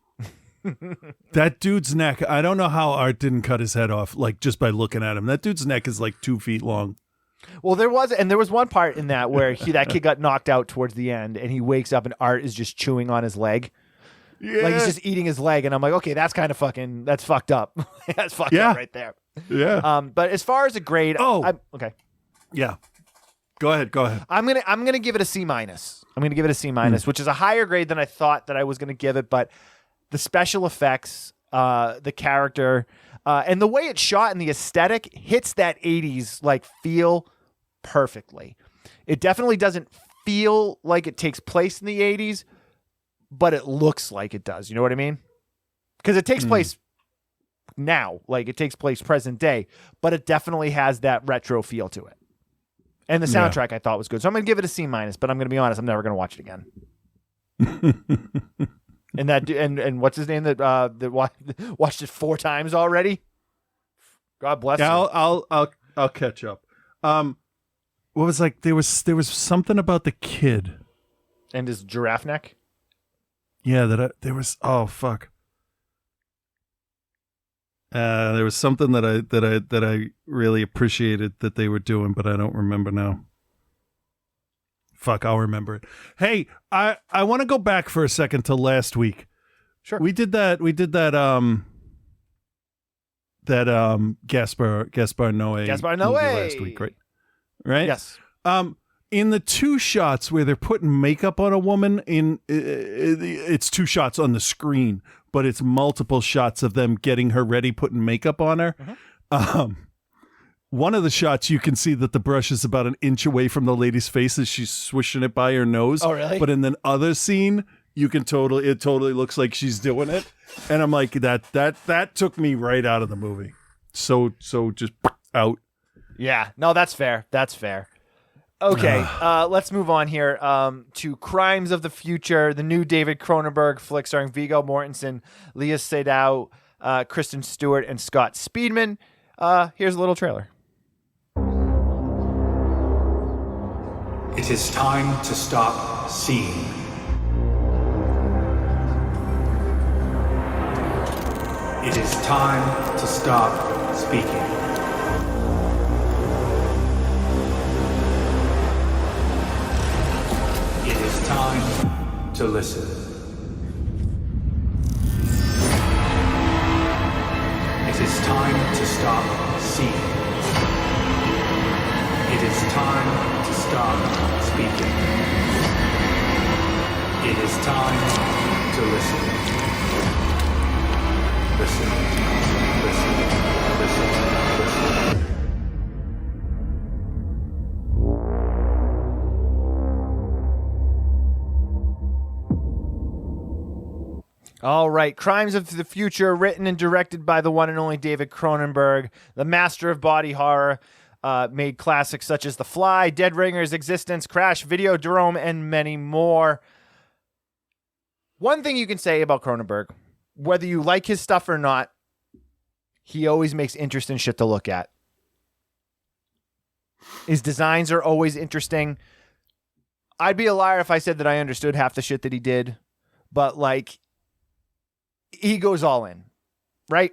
That dude's neck, I don't know how Art didn't cut his head off, like just by looking at him. That dude's neck is like 2 feet long. Well, there was one part in that where that kid got knocked out towards the end and he wakes up and Art is just chewing on his leg. Yeah. Like he's just eating his leg, and I'm like, okay, that's fucked up. That's fucked up right there. Yeah. But as far as a grade, okay. Yeah. Go ahead. I'm gonna give it a C-. I'm gonna give it a C-, which is a higher grade than I thought that I was gonna give it. But the special effects, the character, and the way it's shot and the aesthetic hits that 80s like feel perfectly. It definitely doesn't feel like it takes place in the 80s. But it looks like it does. You know what I mean? Because it takes place now. Like, it takes place present day. But it definitely has that retro feel to it. And the soundtrack I thought was good. So I'm going to give it a C-, but I'm going to be honest, I'm never going to watch it again. and what's his name that watched it 4 times already? God bless yeah, him. I'll catch up. What was like, there was something about the kid. And his giraffe neck? Yeah, there was. Oh fuck! There was something that I really appreciated that they were doing, but I don't remember now. Fuck, I'll remember it. Hey, I want to go back for a second to last week. Sure, we did that. Gaspar Noé movie last week, right? Right. Yes. In the 2 shots where they're putting makeup on a woman, it's 2 shots on the screen, but it's multiple shots of them getting her ready, putting makeup on her. One of the shots, you can see that the brush is about an inch away from the lady's face as she's swishing it by her nose. Oh, really? But in the other scene, it totally looks like she's doing it. And I'm like, that took me right out of the movie. So just out. Yeah. No, that's fair. That's fair. Okay, let's move on here to Crimes of the Future, the new David Cronenberg flick starring Viggo Mortensen, Léa Seydoux, Kristen Stewart, and Scott Speedman. Here's a little trailer. It is time to stop seeing. It is time to stop speaking. It is time to listen. It is time to stop seeing. It is time to stop speaking. It is time to listen. Listen. Listen. Listen. Listen. All right, Crimes of the Future, written and directed by the one and only David Cronenberg, the master of body horror, made classics such as The Fly, Dead Ringers, Existence, Crash, Videodrome, and many more. One thing you can say about Cronenberg, whether you like his stuff or not, he always makes interesting shit to look at. His designs are always interesting. I'd be a liar if I said that I understood half the shit that he did, but like, he goes all in, right?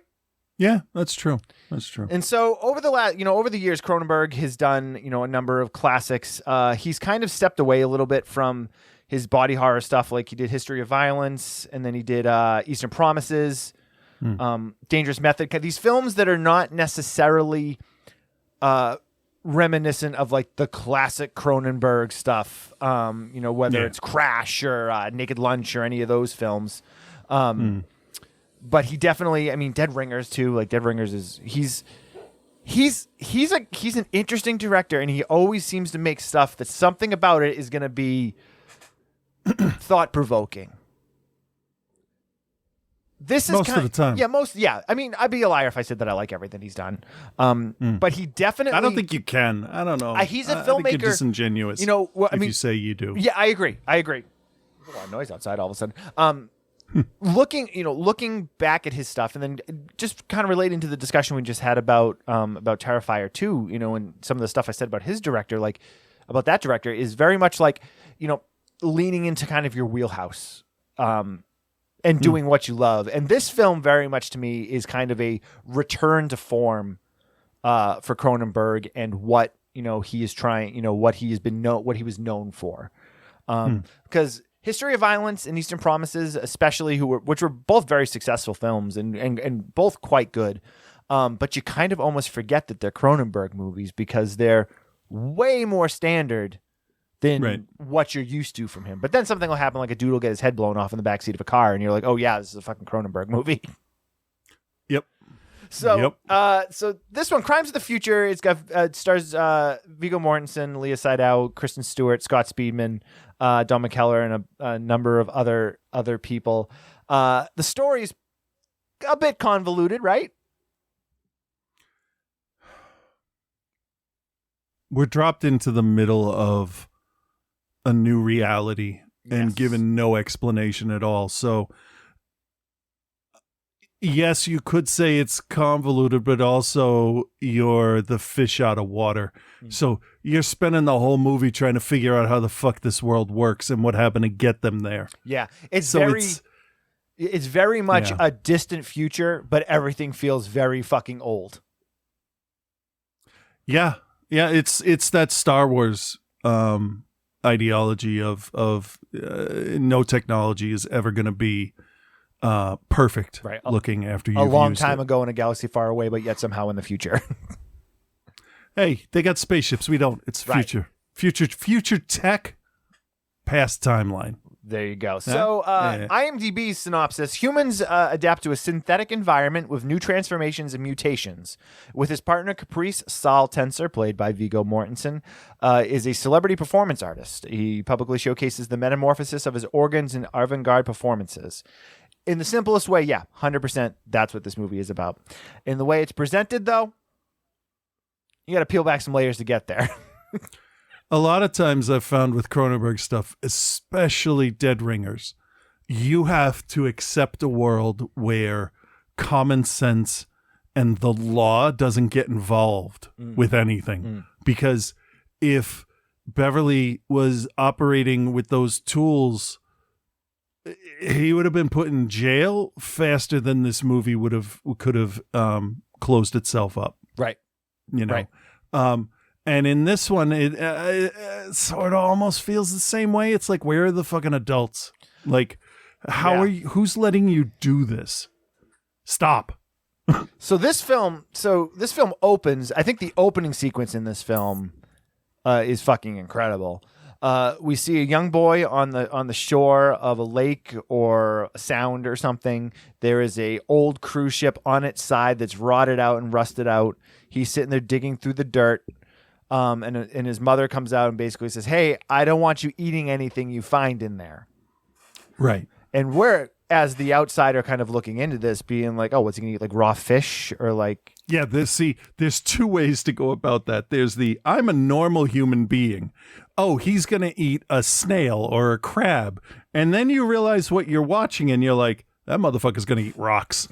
Yeah, that's true. That's true. And so over the years, Cronenberg has done, a number of classics. He's kind of stepped away a little bit from his body horror stuff. Like he did History of Violence, and then he did Eastern Promises, Dangerous Method. These films that are not necessarily reminiscent of like the classic Cronenberg stuff. Whether it's Crash or Naked Lunch or any of those films. But he definitely, Dead Ringers too. Like Dead Ringers he's an interesting director, and he always seems to make stuff that something about it is going to be thought provoking. This is most of the time. Yeah. I'd be a liar if I said that I like everything he's done. But he definitely. I don't think you can. I don't know. He's a filmmaker. I think you're disingenuous. If you say you do. Yeah, I agree. There's a lot of noise outside all of a sudden. Looking back at his stuff, and then just kind of relating to the discussion we just had about Terrifier 2, and some of the stuff I said about his director, like about that director, is very much like, leaning into kind of your wheelhouse, and doing what you love. And this film very much to me is kind of a return to form for Cronenberg and what, he is trying, what he was known for. Because History of Violence and Eastern Promises, especially, which were both very successful films and both quite good. But you kind of almost forget that they're Cronenberg movies because they're way more standard than what you're used to from him. But then something will happen, like a dude will get his head blown off in the backseat of a car, and you're like, oh yeah, this is a fucking Cronenberg movie. Yep. So, so this one, Crimes of the Future, it stars Viggo Mortensen, Leah Seydow, Kristen Stewart, Scott Speedman, Don McKellar, and a number of other people. The story's a bit convoluted, right? We're dropped into the middle of a new reality and given no explanation at all. So yes, you could say it's convoluted, but also you're the fish out of water. So you're spending the whole movie trying to figure out how the fuck this world works and what happened to get them there. Yeah. It's very much a distant future, but everything feels very fucking old. Yeah. Yeah. It's that Star Wars ideology of no technology is ever going to be perfect, right? Looking after you a long time ago in a galaxy far away, but yet somehow in the future. Hey, they got spaceships. We don't. It's future, future tech, past timeline. There you go. So, IMDb's synopsis: humans adapt to a synthetic environment with new transformations and mutations. With his partner Caprice, Saul Tenser, played by Viggo Mortensen, is a celebrity performance artist. He publicly showcases the metamorphosis of his organs in avant-garde performances. In the simplest way, 100%, that's what this movie is about. In the way it's presented, though, you got to peel back some layers to get there. A lot of times I've found with Cronenberg stuff, especially Dead Ringers, you have to accept a world where common sense and the law doesn't get involved with anything. Because if Beverly was operating with those tools, he would have been put in jail faster than this movie could have closed itself up. Right. Right. And in this one, it sort of almost feels the same way. It's like, where are the fucking adults? Like, how are you? Who's letting you do this? Stop. So this film opens. I think the opening sequence in this film is fucking incredible. We see a young boy on the shore of a lake or a sound or something. There is a old cruise ship on its side that's rotted out and rusted out. He's sitting there digging through the dirt. And his mother comes out and basically says, "Hey, I don't want you eating anything you find in there." Right. And we're, as the outsider, kind of looking into this, being like, "Oh, what's he gonna eat? Like raw fish or like?" Yeah, there's two ways to go about that. There's the I'm a normal human being. Oh, he's going to eat a snail or a crab. And then you realize what you're watching and you're like, that motherfucker's going to eat rocks.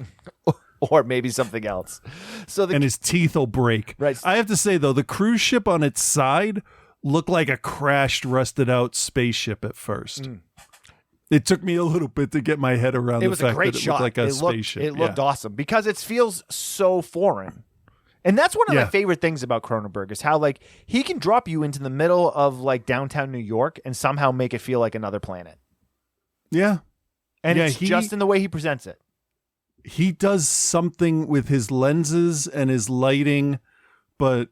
Or maybe something else. And his teeth will break. Right. I have to say, though, the cruise ship on its side looked like a crashed, rusted out spaceship at first. It took me a little bit to get my head around It was the a fact great that it shot. looked like a spaceship. It looked awesome because it feels so foreign. And that's one of my favorite things about Cronenberg is how like he can drop you into the middle of like downtown New York and somehow make it feel like another planet. Yeah. And it's just in the way he presents it. He does something with his lenses and his lighting, but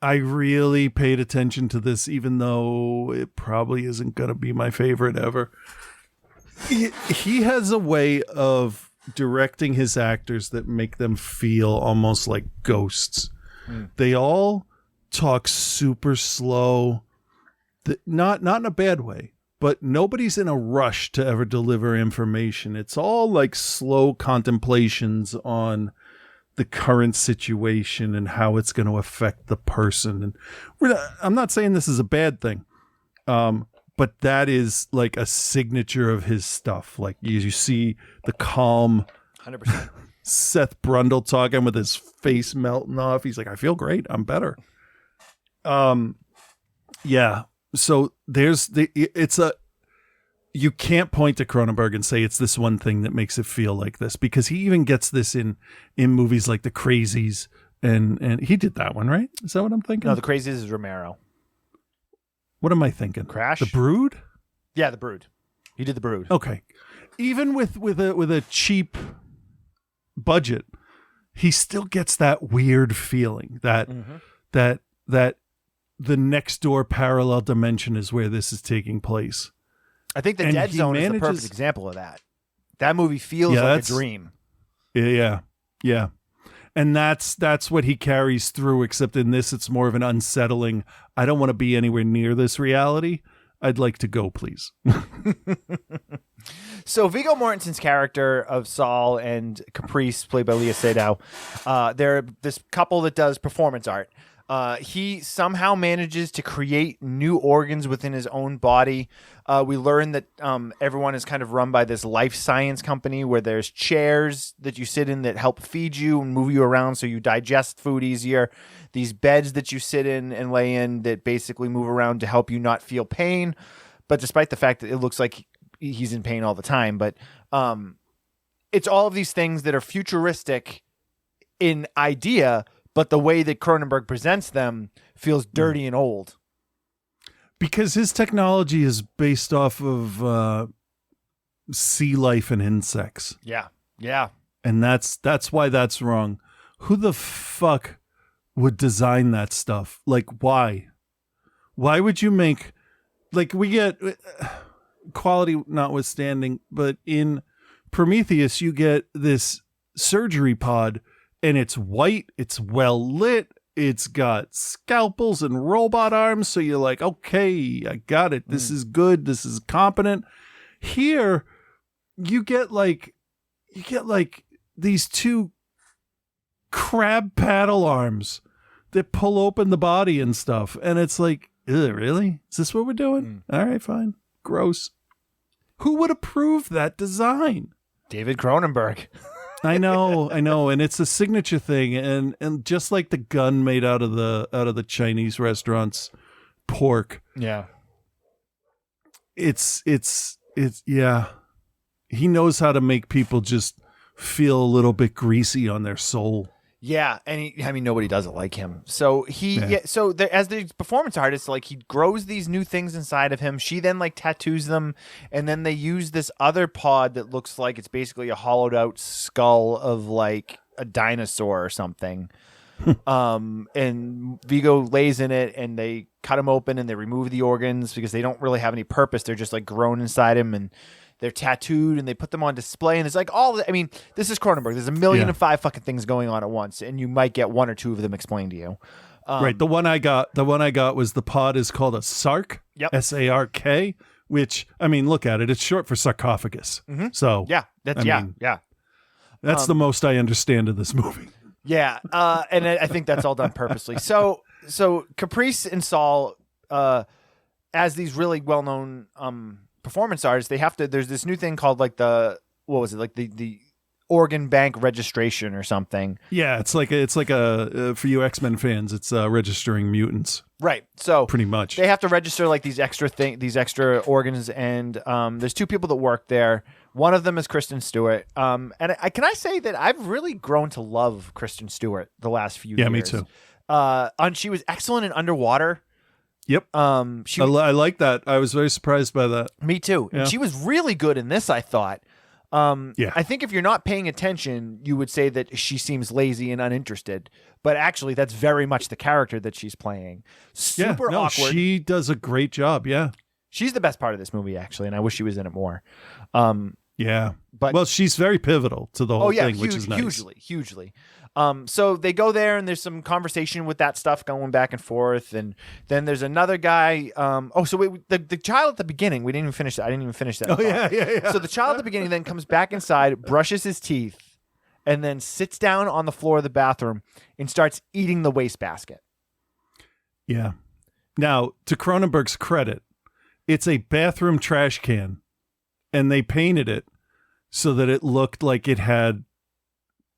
I really paid attention to this, even though it probably isn't going to be my favorite ever. He has a way of directing his actors that make them feel almost like ghosts. They all talk super slow, not in a bad way, but nobody's in a rush to ever deliver information. It's all like slow contemplations on the current situation and how it's going to affect the person. And I'm not saying this is a bad thing, but that is like a signature of his stuff. Like you see the calm 100%. Seth Brundle talking with his face melting off. He's like, I feel great. I'm better. Yeah. So you can't point to Cronenberg and say it's this one thing that makes it feel like this, because he even gets this in movies like The Crazies, and he did that one, right? Is that what I'm thinking? No, The Crazies is Romero. What am I thinking? Crash? The Brood? Yeah, The Brood. He did The Brood. Okay. Even with a cheap budget, he still gets that weird feeling that the next door parallel dimension is where this is taking place. I think The Dead Zone is the perfect example of that. That movie feels like a dream. Yeah. Yeah. And that's what he carries through, except in this it's more of an unsettling, I don't want to be anywhere near this reality. I'd like to go, please. So Viggo Mortensen's character of Saul and Caprice, played by Leah Seydow, they're this couple that does performance art. He somehow manages to create new organs within his own body. We learn that everyone is kind of run by this life science company where there's chairs that you sit in that help feed you and move you around so you digest food easier. These beds that you sit in and lay in that basically move around to help you not feel pain. But despite the fact that it looks like he's in pain all the time, but it's all of these things that are futuristic in idea, but the way that Cronenberg presents them feels dirty and old. Because his technology is based off of sea life and insects. Yeah. Yeah. And that's why that's wrong. Who the fuck would design that stuff? Like, why? Why would you make... Like, we get... quality notwithstanding, but in Prometheus, you get this surgery pod, and it's white, it's well lit, it's got scalpels and robot arms, so you're like, okay, I got it. This is good. This is competent. Here, you get like these two crab paddle arms that pull open the body and stuff, and it's like, really? Is this what we're doing? All right, fine. Gross. Who would approve that design? David Cronenberg. I know, and it's a signature thing, and just like the gun made out of the Chinese restaurants pork. Yeah. It's yeah. He knows how to make people just feel a little bit greasy on their soul. Yeah, and nobody does it like him. So as the performance artist, like he grows these new things inside of him. She then like tattoos them, and then they use this other pod that looks like it's basically a hollowed out skull of like a dinosaur or something. And Viggo lays in it, and they cut him open and they remove the organs because they don't really have any purpose. They're just like grown inside him and they're tattooed and they put them on display. And there's like this is Cronenberg. There's 1,000,005 fucking things going on at once, and you might get one or two of them explained to you. Right. The one I got was the pod is called a sark. Yep. SARK, which, I mean, look at it. It's short for sarcophagus. Mm-hmm. So yeah, that's That's the most I understand of this movie. Yeah, and I think that's all done purposely. So Caprice and Saul, as these really well-known performance artists, they have to. There's this new thing called like the organ bank registration or something. Yeah, it's like a for you X-Men fans, it's registering mutants. Right. So pretty much they have to register like these extra organs, and there's two people that work there. One of them is Kristen Stewart. And can I say that I've really grown to love Kristen Stewart the last few years. Yeah, me too. She was excellent in Underwater. Yep. I like that. I was very surprised by that. Me too. Yeah. And she was really good in this, I thought. Yeah. I think if you're not paying attention, you would say that she seems lazy and uninterested. But actually, that's very much the character that she's playing. Super awkward. She does a great job. Yeah. She's the best part of this movie, actually, and I wish she was in it more. Yeah. But well, she's very pivotal to the whole thing, which is nice. Hugely. So they go there and there's some conversation with that stuff going back and forth. And then there's another guy. The child at the beginning, we didn't even finish that. I didn't even finish that. Oh, yeah. So the child at the beginning then comes back inside, brushes his teeth, and then sits down on the floor of the bathroom and starts eating the wastebasket. Yeah. Now, to Cronenberg's credit, it's a bathroom trash can, and they painted it so that it looked like it had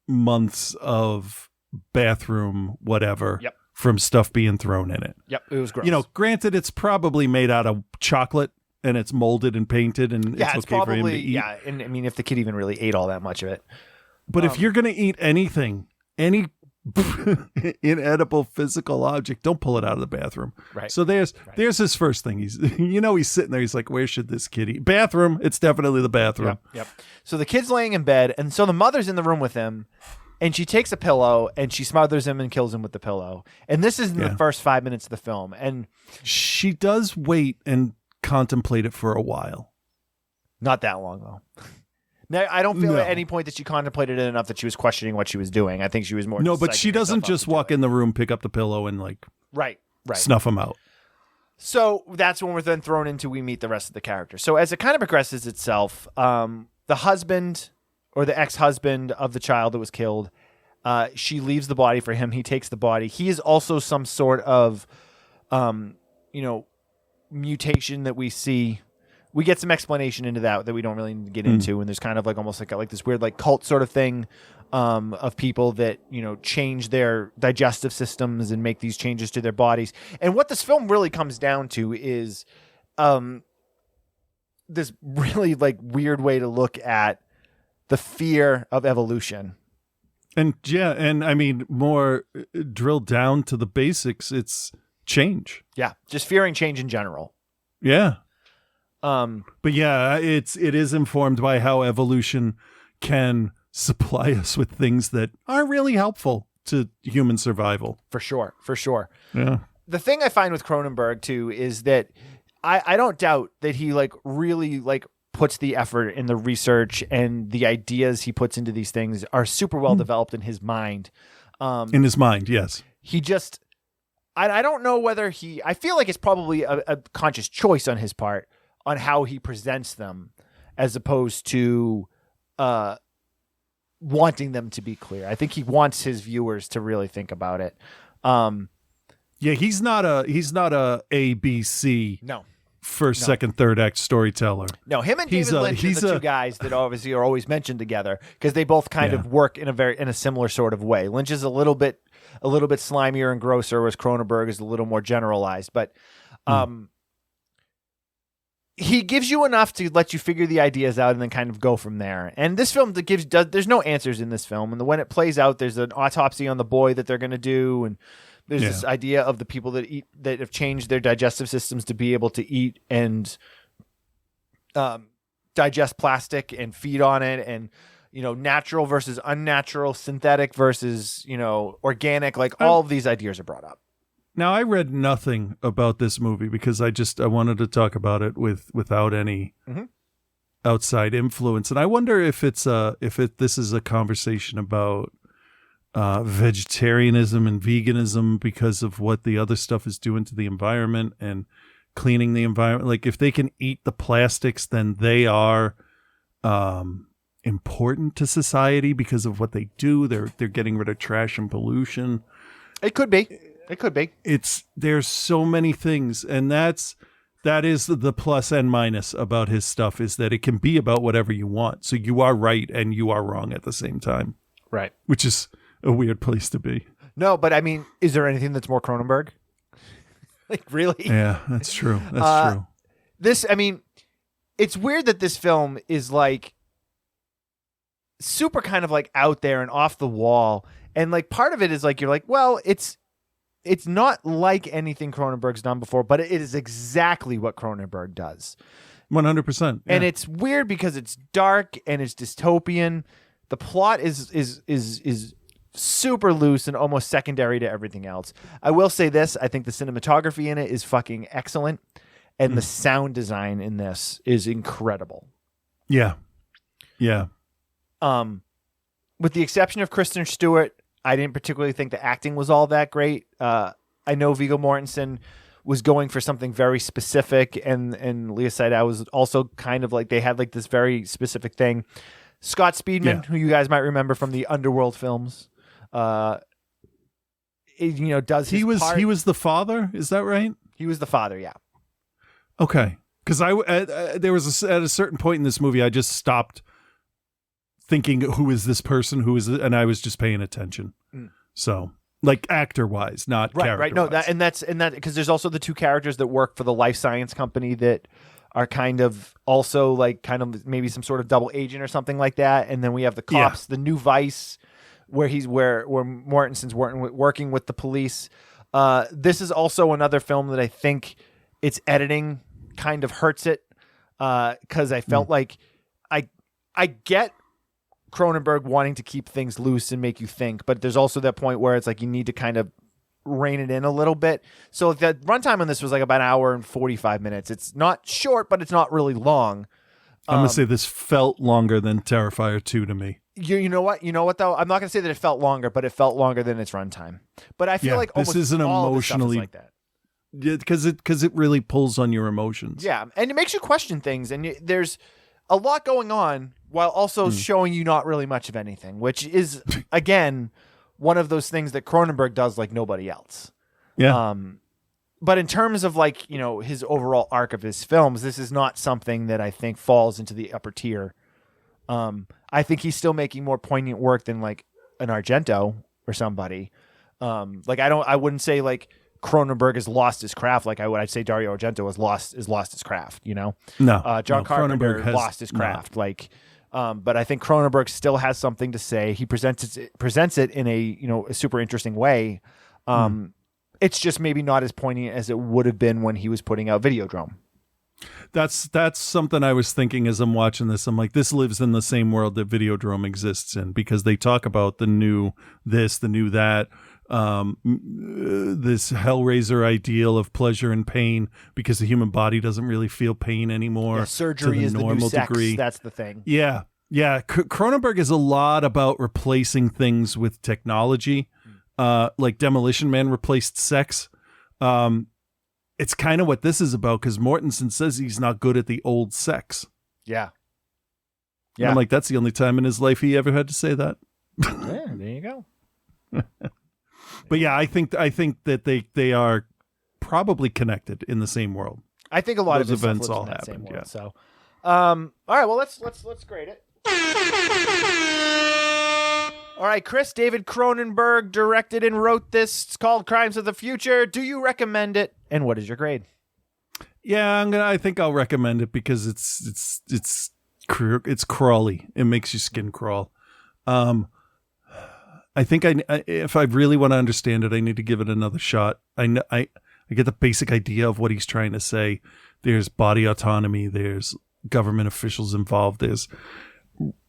months of bathroom whatever from stuff being thrown in it. Yep, it was gross. You know, granted, it's probably made out of chocolate and it's molded and painted and it's okay probably, for him to eat. Yeah, and I mean, if the kid even really ate all that much of it. But if you're going to eat anything, any inedible physical object, don't pull it out of the bathroom. Right. So there's his first thing. He's sitting there. He's like, where should this kid eat? Bathroom. It's definitely the bathroom. Yep. So the kid's laying in bed, and so the mother's in the room with him, and she takes a pillow and she smothers him and kills him with the pillow. And this is in the first 5 minutes of the film. And she does wait and contemplate it for a while. Not that long though. Now, I don't feel at any point that she contemplated it enough that she was questioning what she was doing. I think she was more. No, but she doesn't just walk in the room, pick up the pillow, and like right snuff him out. So that's when we're then thrown into we meet the rest of the characters. So as it kind of progresses itself, the husband or the ex-husband of the child that was killed, she leaves the body for him. He takes the body. He is also some sort of, mutation that we see. We get some explanation into that we don't really need to get into. And there's kind of like almost like this weird like cult sort of thing of people that, change their digestive systems and make these changes to their bodies. And what this film really comes down to is this really like weird way to look at the fear of evolution. And I mean, more drilled down to the basics, it's change. Yeah, just fearing change in general. Yeah. But yeah, it is informed by how evolution can supply us with things that are really helpful to human survival. For sure. Yeah. The thing I find with Cronenberg too is that I don't doubt that he like really like puts the effort in the research, and the ideas he puts into these things are super well developed in his mind. In his mind, yes. He just, I don't know whether I feel like it's probably a conscious choice on his part on how he presents them, as opposed to wanting them to be clear. I think he wants his viewers to really think about it. Yeah, he's not a ABC. No. First, second, third act storyteller. No, him and David Lynch are the two guys that obviously are always mentioned together because they both kind of work in a similar sort of way. Lynch is a little bit slimier and grosser, whereas Cronenberg is a little more generalized. But he gives you enough to let you figure the ideas out and then kind of go from there. And this film there's no answers in this film. And when it plays out, there's an autopsy on the boy that they're going to do, and there's this idea of the people that eat, that have changed their digestive systems to be able to eat and digest plastic and feed on it, and natural versus unnatural, synthetic versus organic. Like all of these ideas are brought up. Now, I read nothing about this movie because I wanted to talk about it without any outside influence, and I wonder if this is a conversation about vegetarianism and veganism because of what the other stuff is doing to the environment and cleaning the environment. Like, if they can eat the plastics, then they are important to society because of what they do. They're getting rid of trash and pollution. It could be. There's so many things, and that is the plus and minus about his stuff, is that it can be about whatever you want. So you are right and you are wrong at the same time. Right. Which is a weird place to be. No, but I mean, is there anything that's more Cronenberg? Like, really? Yeah, that's true. That's true. This, I mean, it's weird that this film is like super kind of like out there and off the wall. And like part of it is like, you're like, well, it's not like anything Cronenberg's done before, but it is exactly what Cronenberg does. 100%. And it's weird because it's dark and it's dystopian. The plot is super loose and almost secondary to everything else. I will say this, I think the cinematography in it is fucking excellent, and the sound design in this is incredible. Yeah. Yeah. With the exception of Kristen Stewart, I didn't particularly think the acting was all that great. I know Viggo Mortensen was going for something very specific, and Leah Seydow was also kind of like, they had like this very specific thing. Scott Speedman, who you guys might remember from the Underworld films, does his part. He was the father, is that right? He was the father, yeah. Okay, because there was at a certain point in this movie, I just stopped thinking, who is this person? Who is it? And I was just paying attention. So, like, actor wise, not character. Right. No, that's because there's also the two characters that work for the life science company that are kind of also like kind of maybe some sort of double agent or something like that. And then we have the cops, the new Vice, where Mortensen's working with the police. This is also another film that I think its editing kind of hurts it, because I felt like I get Cronenberg wanting to keep things loose and make you think, but there's also that point where it's like you need to kind of rein it in a little bit. So the runtime on this was like about an hour and 45 minutes. It's not short, but it's not really long. I'm going to say this felt longer than Terrifier 2 to me. You know what though? I'm not going to say that it felt longer, but it felt longer than its runtime. But I feel like this almost is an all emotionally of the stuff is like that. Because it really pulls on your emotions. Yeah, and it makes you question things, and there's a lot going on while also showing you not really much of anything, which is, again, one of those things that Cronenberg does like nobody else. Yeah. But in terms of like, his overall arc of his films, this is not something that I think falls into the upper tier. I think he's still making more poignant work than like an Argento or somebody. I wouldn't say like Cronenberg has lost his craft. Like I'd say Dario Argento has lost his craft, No. John Carpenter has lost his craft. But I think Cronenberg still has something to say. He presents it in a super interesting way. It's just maybe not as poignant as it would have been when he was putting out Videodrome. That's something I was thinking as I'm watching this. I'm like, this lives in the same world that Videodrome exists in, because they talk about the new this, the new that, this Hellraiser ideal of pleasure and pain, because the human body doesn't really feel pain anymore. Yeah, surgery is the new sex. That's the thing. Yeah. Cronenberg is a lot about replacing things with technology. Like Demolition Man replaced sex. It's kind of what this is about, because Mortensen says he's not good at the old sex. Yeah. And I'm like, that's the only time in his life he ever had to say that. Yeah, there you go. But yeah, I think that they are probably connected in the same world. I think a lot Those of events all all happened. happened. Yeah. So, all right. Well, let's grade it. All right, Chris, David Cronenberg directed and wrote this. It's called Crimes of the Future. Do you recommend it? And what is your grade? Yeah, I think I'll recommend it because it's crawly. It makes your skin crawl. I think if I really want to understand it, I need to give it another shot. I get the basic idea of what he's trying to say. There's body autonomy. There's government officials involved. There's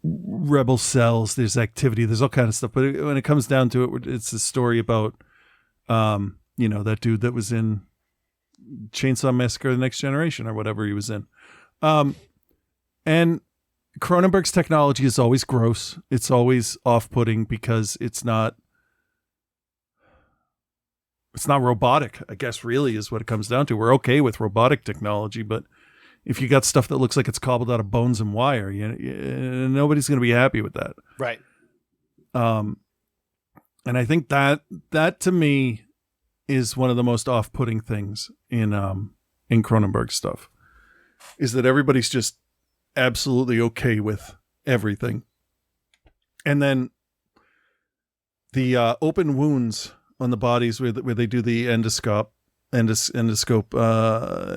rebel cells. There's activity. There's all kinds of stuff. But when it comes down to it, it's a story about that dude that was in Chainsaw Massacre: The Next Generation or whatever he was in. And Cronenberg's technology is always gross. It's always off-putting because it's not robotic, I guess, really is what it comes down to. We're okay with robotic technology, but if you got stuff that looks like it's cobbled out of bones and wire, nobody's going to be happy with that. Right. And I think that to me is one of the most off-putting things in Cronenberg stuff, is that everybody's just absolutely okay with everything. And then the open wounds on the bodies where they do the endoscope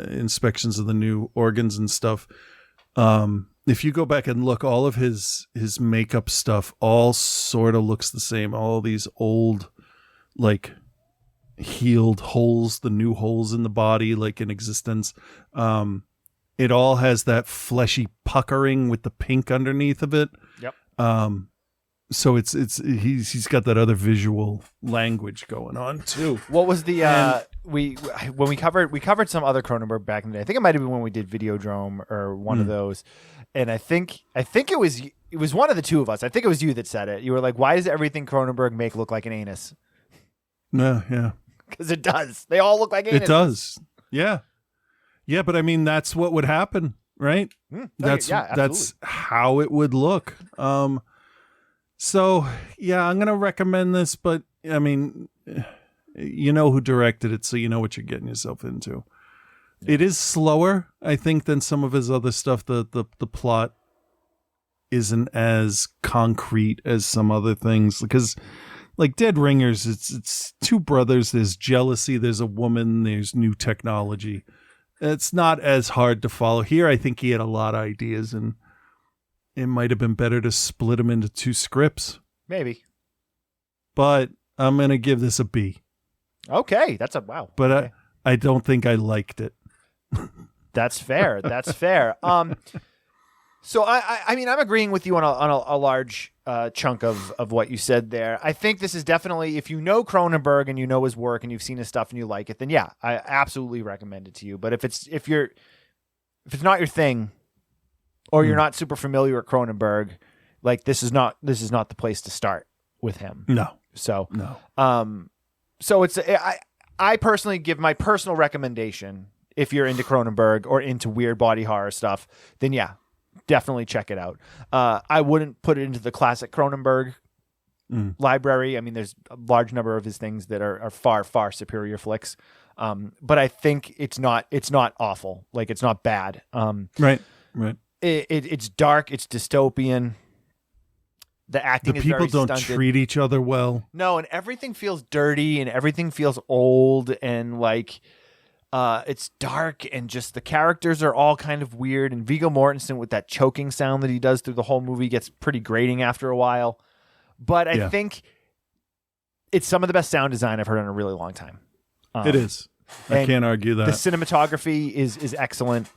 inspections of the new organs and stuff. If you go back and look, all of his makeup stuff all sort of looks the same. All these old, like, healed holes, the new holes in the body, like, in existence. It all has that fleshy puckering with the pink underneath of it. Yep. So he's got that other visual language going on too. What was the we covered some other Cronenberg back in the day. I think it might have been when we did Videodrome or one of those. And I think it was one of the two of us. I think it was you that said it. You were like, "Why does everything Cronenberg make look like an anus?" Yeah. Because it does. They all look like anus. It does. Yeah. Yeah, but I mean, that's what would happen, right? That's how it would look. So yeah, I'm gonna recommend this, but I mean, you know who directed it, so you know what you're getting yourself into. Yeah. It is slower, I think, than some of his other stuff. The plot isn't as concrete as some other things, because like Dead Ringers, it's two brothers. There's jealousy. There's a woman. There's new technology. It's not as hard to follow. Here, I think he had a lot of ideas, and it might have been better to split them into two scripts. Maybe. But I'm going to give this a B. Okay. That's a wow. But okay. I don't think I liked it. That's fair. That's fair. So I mean, I'm agreeing with you on a large chunk of what you said there. I think this is definitely, if you know Cronenberg and you know his work and you've seen his stuff and you like it, then yeah, I absolutely recommend it to you. But if it's not your thing, or you're not super familiar with Cronenberg, like this is not the place to start with him. No. So no. So it's I personally give my personal recommendation, if you're into Cronenberg or into weird body horror stuff, then yeah, definitely check it out. I wouldn't put it into the classic Cronenberg library. I mean, there's a large number of his things that are far, far superior flicks. But I think it's not awful. Like, it's not bad. Right. It's dark. It's dystopian. The acting is very people don't stunted. treat each other well. No, and everything feels dirty and everything feels old and like it's dark, and just the characters are all kind of weird. And Viggo Mortensen with that choking sound that he does through the whole movie gets pretty grating after a while. But I think it's some of the best sound design I've heard in a really long time. It is. I can't argue that. The cinematography is excellent.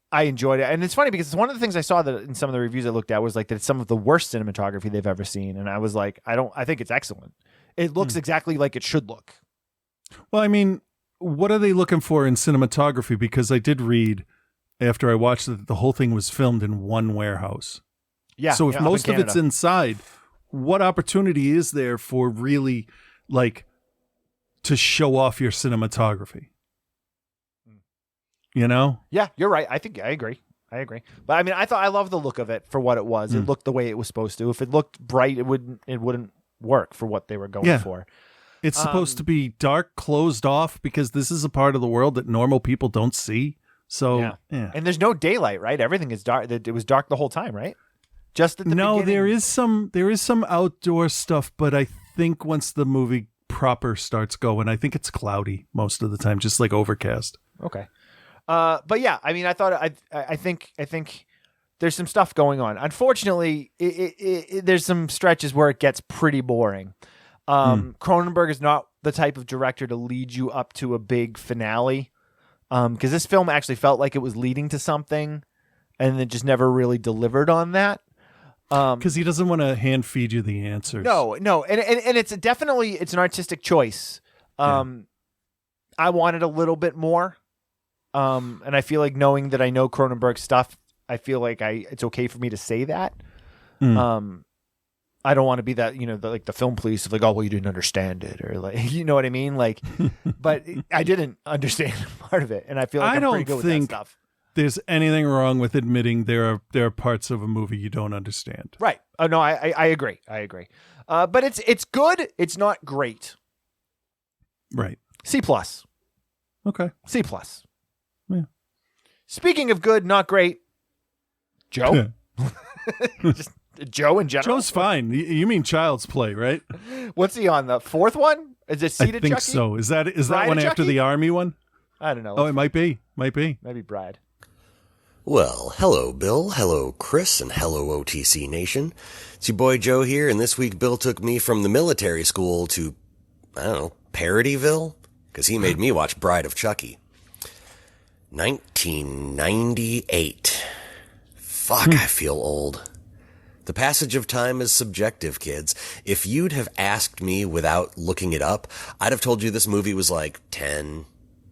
I enjoyed it. And it's funny because it's one of the things I saw that in some of the reviews I looked at was like that it's some of the worst cinematography they've ever seen. And I was like, I think it's excellent. It looks exactly like it should look. Well, I mean, what are they looking for in cinematography? Because I did read after I watched that the whole thing was filmed in one warehouse. Yeah. So if most of it's inside, what opportunity is there for really like to show off your cinematography? You know? Yeah, you're right. I agree. But I mean, I love the look of it for what it was. It looked the way it was supposed to. If it looked bright, it wouldn't work for what they were going for. It's supposed to be dark, closed off, because this is a part of the world that normal people don't see. So, yeah. And there's no daylight, right? Everything is dark. It was dark the whole time, right? Just at the beginning. there is some outdoor stuff, but I think once the movie proper starts going, I think it's cloudy most of the time, just like overcast. Okay. But yeah, I mean, I think there's some stuff going on. Unfortunately, there's some stretches where it gets pretty boring. Cronenberg is not the type of director to lead you up to a big finale. Because this film actually felt like it was leading to something and then just never really delivered on that. Because he doesn't want to hand feed you the answers. No, and it's it's an artistic choice. I wanted a little bit more, and I feel like knowing that I know Cronenberg stuff, I feel like it's okay for me to say that. I don't want to be that, the film police of like, oh, well, you didn't understand it, or like, you know what I mean? Like, but I didn't understand part of it, and I feel like I'm pretty good with that stuff. There's anything wrong with admitting there are parts of a movie you don't understand. Right. Oh no, I agree. But it's good. It's not great. Right. C+. Okay. C+. Yeah. Speaking of good, not great, Joe. Just Joe in general. Joe's fine. You mean Child's Play, right? What's he on, the fourth one? Is it Seated I think Chucky? so. Is that Bride one of after Chucky? the army one? I don't know. Oh, it might be. Maybe Bride. Well, hello, Bill. Hello, Chris, and hello, OTC Nation. It's your boy Joe here, and this week Bill took me from the military school to, I don't know, Parodyville? Because he made me watch Bride of Chucky. 1998. Fuck, I feel old. The passage of time is subjective, kids. If you'd have asked me without looking it up, I'd have told you this movie was like 10,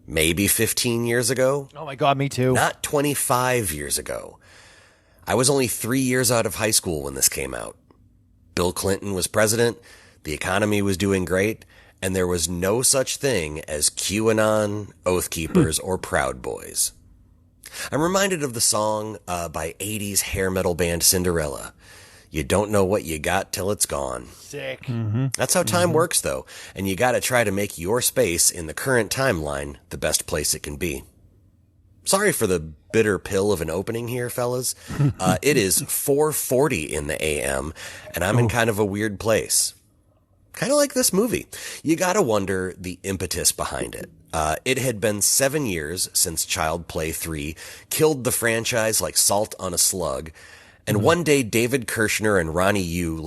maybe 15 years ago. Oh my God, me too. Not 25 years ago. I was only 3 years out of high school when this came out. Bill Clinton was president, the economy was doing great, and there was no such thing as QAnon, Oath Keepers, or Proud Boys. I'm reminded of the song by 80s hair metal band Cinderella. You don't know what you got till it's gone. Sick. Mm-hmm. That's how time works, though, and you gotta try to make your space in the current timeline the best place it can be. Sorry for the bitter pill of an opening here, fellas. It is 4:40 in the AM, and I'm in kind of a weird place. Kind of like this movie. You gotta wonder the impetus behind it. It had been 7 years since Child Play 3 killed the franchise like salt on a slug. And one day, David Kirshner and Ronnie Yu,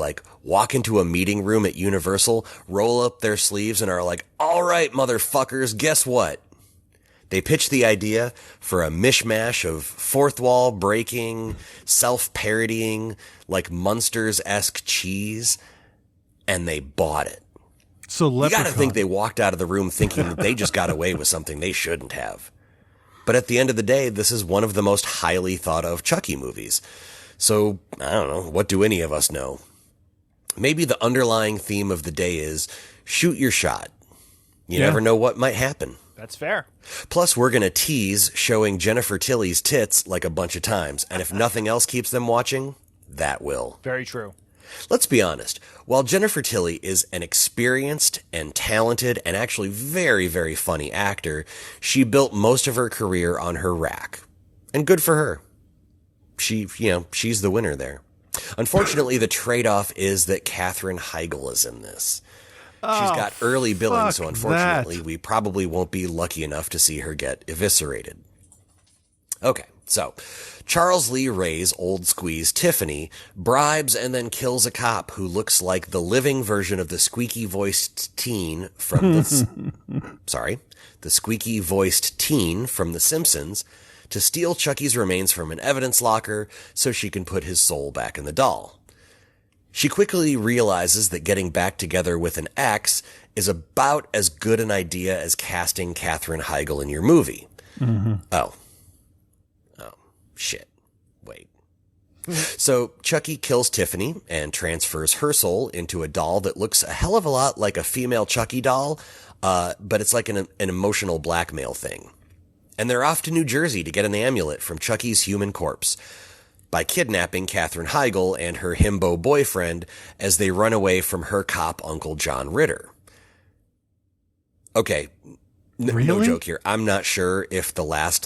walk into a meeting room at Universal, roll up their sleeves, and are like, all right, motherfuckers, guess what? They pitch the idea for a mishmash of fourth wall breaking, self-parodying, Munsters-esque cheese, and they bought it. So You gotta think they walked out of the room thinking that they just got away with something they shouldn't have. But at the end of the day, this is one of the most highly thought of Chucky movies. So, I don't know, what do any of us know? Maybe the underlying theme of the day is shoot your shot. You never know what might happen. That's fair. Plus, we're going to tease showing Jennifer Tilly's tits like a bunch of times. And if nothing else keeps them watching, that will. Very true. Let's be honest. While Jennifer Tilly is an experienced and talented and actually very, very funny actor, she built most of her career on her rack. And good for her. She's the winner there. Unfortunately, the trade-off is that Katherine Heigl is in this. She's got early billing, so unfortunately, we probably won't be lucky enough to see her get eviscerated. Okay, so Charles Lee Ray's old squeeze Tiffany bribes and then kills a cop who looks like the living version of the squeaky-voiced teen from the squeaky-voiced teen from The Simpsons to steal Chucky's remains from an evidence locker so she can put his soul back in the doll. She quickly realizes that getting back together with an ex is about as good an idea as casting Katherine Heigl in your movie. Mm-hmm. Oh, shit. Wait. So Chucky kills Tiffany and transfers her soul into a doll that looks a hell of a lot like a female Chucky doll, but it's like an emotional blackmail thing. And they're off to New Jersey to get an amulet from Chucky's human corpse by kidnapping Katherine Heigl and her himbo boyfriend as they run away from her cop uncle John Ritter. Okay, no joke here. I'm not sure if the last,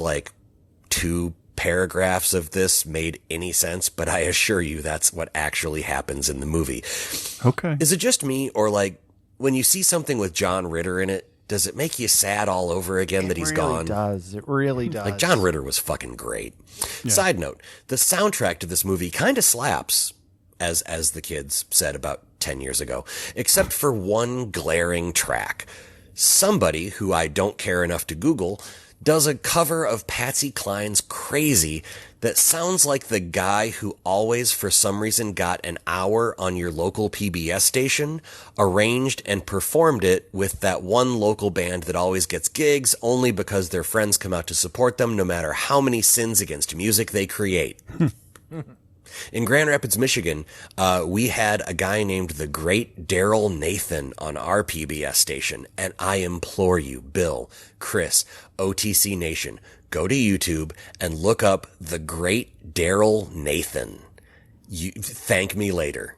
2 paragraphs of this made any sense, but I assure you that's what actually happens in the movie. Okay. Is it just me, or, when you see something with John Ritter in it, does it make you sad all over again that he's gone? It really does. John Ritter was fucking great. Yeah. Side note, the soundtrack to this movie kind of slaps, as the kids said about 10 years ago, except for one glaring track. Somebody, who I don't care enough to Google, does a cover of Patsy Cline's Crazy that sounds like the guy who always, for some reason, got an hour on your local PBS station, arranged and performed it with that one local band that always gets gigs only because their friends come out to support them no matter how many sins against music they create. In Grand Rapids, Michigan, we had a guy named the Great Daryl Nathan on our PBS station, and I implore you, Bill, Chris, OTC Nation, go to YouTube and look up the Great Daryl Nathan. You thank me later.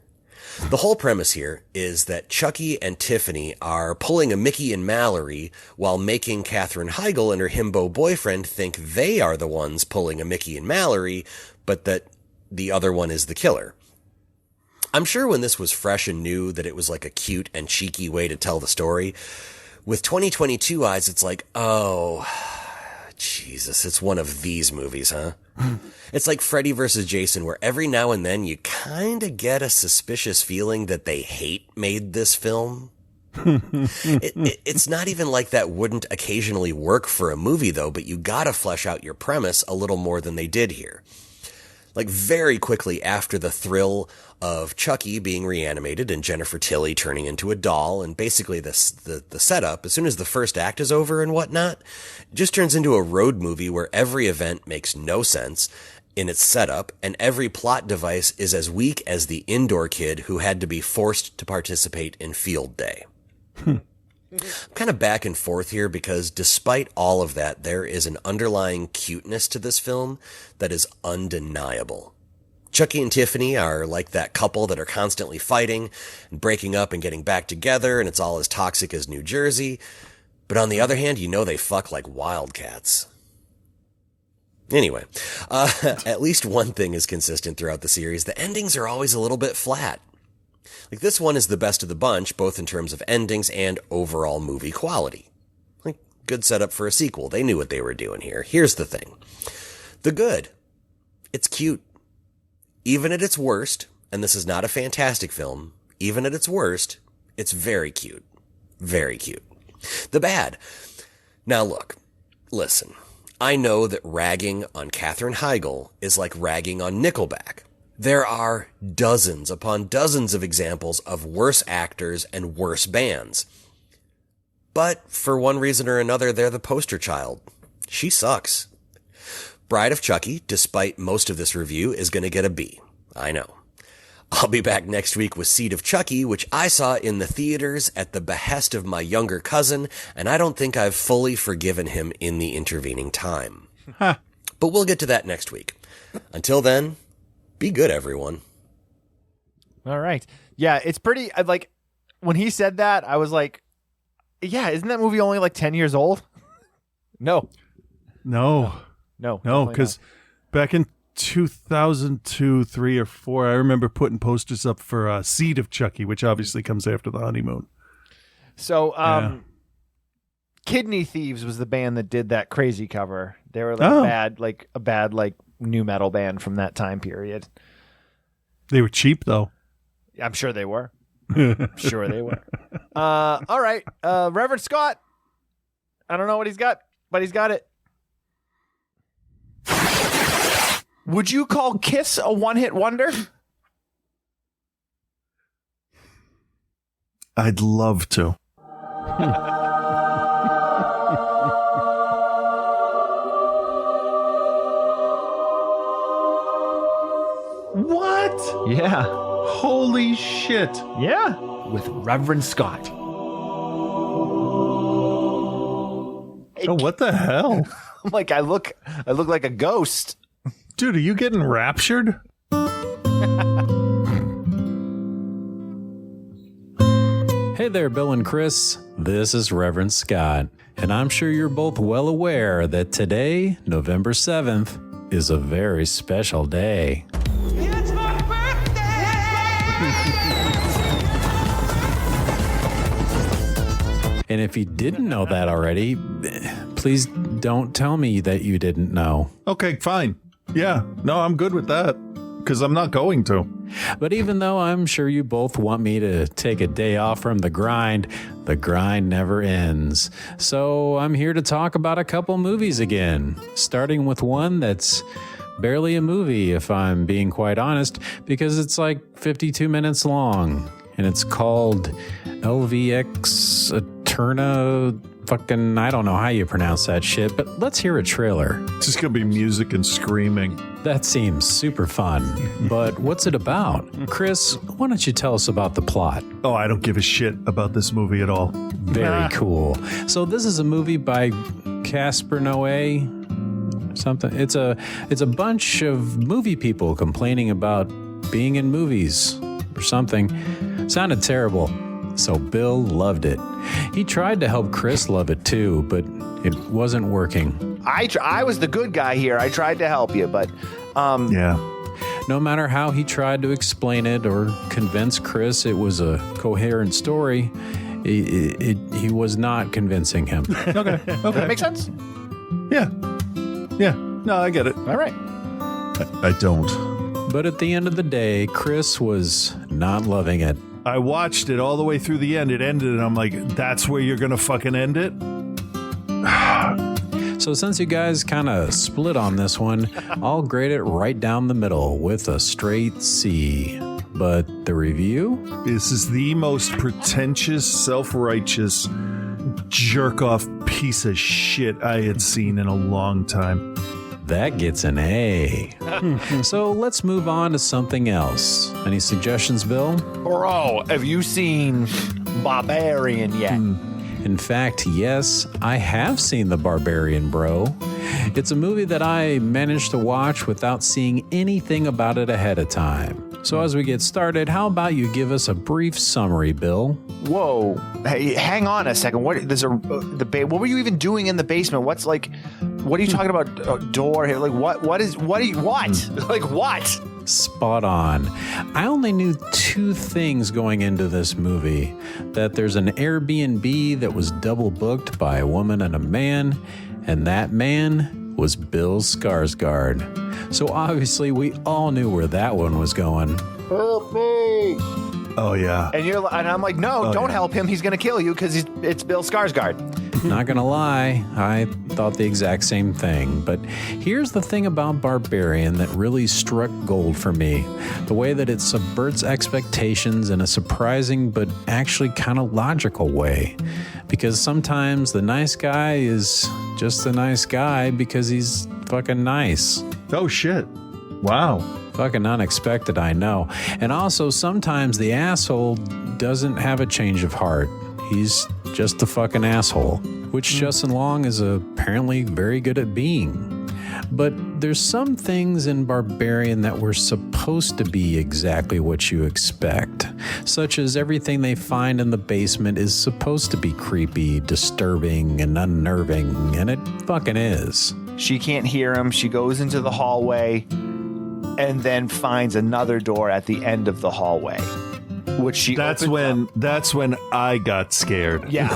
The whole premise here is that Chucky and Tiffany are pulling a Mickey and Mallory while making Katherine Heigl and her himbo boyfriend think they are the ones pulling a Mickey and Mallory, but that the other one is the killer. I'm sure when this was fresh and new that it was like a cute and cheeky way to tell the story. With 2022 eyes, it's like, oh, Jesus, it's one of these movies, huh? It's like Freddy vs. Jason, where every now and then you kind of get a suspicious feeling that they hate made this film. It's not even like that wouldn't occasionally work for a movie, though, but you gotta flesh out your premise a little more than they did here. Like, very quickly after the thrill of Chucky being reanimated and Jennifer Tilly turning into a doll, and basically the setup, as soon as the first act is over and whatnot, it just turns into a road movie where every event makes no sense in its setup, and every plot device is as weak as the indoor kid who had to be forced to participate in field day. I'm kind of back and forth here because despite all of that, there is an underlying cuteness to this film that is undeniable. Chucky and Tiffany are like that couple that are constantly fighting and breaking up and getting back together, and it's all as toxic as New Jersey. But on the other hand, you know they fuck like wildcats. Anyway, at least one thing is consistent throughout the series. The endings are always a little bit flat. Like, this one is the best of the bunch, both in terms of endings and overall movie quality. Like, good setup for a sequel. They knew what they were doing here. Here's the thing. The good. It's cute. Even at its worst, and this is not a fantastic film, even at its worst, it's very cute. Very cute. The bad. Now look, listen. I know that ragging on Katherine Heigl is like ragging on Nickelback. There are dozens upon dozens of examples of worse actors and worse bands. But for one reason or another, they're the poster child. She sucks. Bride of Chucky, despite most of this review, is going to get a B. I know. I'll be back next week with Seed of Chucky, which I saw in the theaters at the behest of my younger cousin, and I don't think I've fully forgiven him in the intervening time. But we'll get to that next week. Until then, be good, everyone. All right. Yeah, it's pretty, like, when he said that, I was like, yeah, isn't that movie only like 10 years old? No, because back in 2002, 3 or 4, I remember putting posters up for Seed of Chucky, which obviously comes after The Honeymoon. So, Kidney Thieves was the band that did that crazy cover. They were like a bad new metal band from that time period. They were cheap, though. I'm sure they were. Sure they were. All right. Reverend Scott. I don't know what he's got, but he's got it. Would you call Kiss a one-hit wonder? I'd love to. What? Yeah. Holy shit. Yeah. With Reverend Scott. Oh, what the hell? I'm like, I look like a ghost. Dude, are you getting raptured? Hey there, Bill and Chris. This is Reverend Scott, and I'm sure you're both well aware that today, November 7th, is a very special day. It's my And if you didn't know that already, please don't tell me that you didn't know. Okay, fine. Yeah, no, I'm good with that. because I'm not going to. But even though I'm sure you both want me to take a day off from the grind never ends. So I'm here to talk about a couple movies again, starting with one that's barely a movie, if I'm being quite honest, because it's like 52 minutes long, and it's called LVX Eterna. Fucking, I don't know how you pronounce that shit, but let's hear a trailer. It's just going to be music and screaming. That seems super fun, but what's it about? Chris, why don't you tell us about the plot? Oh, I don't give a shit about this movie at all. Very cool. So this is a movie by Casper Noé. Something. It's a bunch of movie people complaining about being in movies or something. Sounded terrible. So Bill loved it. He tried to help Chris love it too, but it wasn't working. I was the good guy here. I tried to help you, but yeah. No matter how he tried to explain it or convince Chris it was a coherent story, he was not convincing him. Okay. That makes sense. Yeah. No, I get it. All right. I don't. But at the end of the day, Chris was not loving it. I watched it all the way through the end. It ended, and I'm like, that's where you're going to fucking end it? So since you guys kind of split on this one, I'll grade it right down the middle with a straight C. But the review? This is the most pretentious, self-righteous, jerk-off piece of shit I had seen in a long time. That gets an A. So let's move on to something else. Any suggestions, Bill? Bro, have you seen Barbarian yet? In fact, yes, I have seen The Barbarian, bro. It's a movie that I managed to watch without seeing anything about it ahead of time. So as we get started, how about you give us a brief summary, Bill? Whoa. Hey, hang on a second. What were you even doing in the basement? What are you talking about? Door here? Like what Like what? Spot on. I only knew two things going into this movie. That there's an Airbnb that was double booked by a woman and a man, and that man was Bill Skarsgård. So obviously we all knew where that one was going. Help me! Oh yeah. And I'm like, no, don't help him. He's gonna kill you because it's Bill Skarsgård. Not gonna lie, I thought the exact same thing. But here's the thing about Barbarian that really struck gold for me. The way that it subverts expectations in a surprising but actually kind of logical way. Because sometimes the nice guy is just a nice guy because he's fucking nice. Oh shit. Wow. Fucking unexpected, I know. And also, sometimes the asshole doesn't have a change of heart. He's just a fucking asshole, which Justin Long is apparently very good at being. But there's some things in Barbarian that were supposed to be exactly what you expect, such as everything they find in the basement is supposed to be creepy, disturbing, and unnerving, and it fucking is. She can't hear him. She goes into the hallway and then finds another door at the end of the hallway, which she That's when I got scared. Yeah,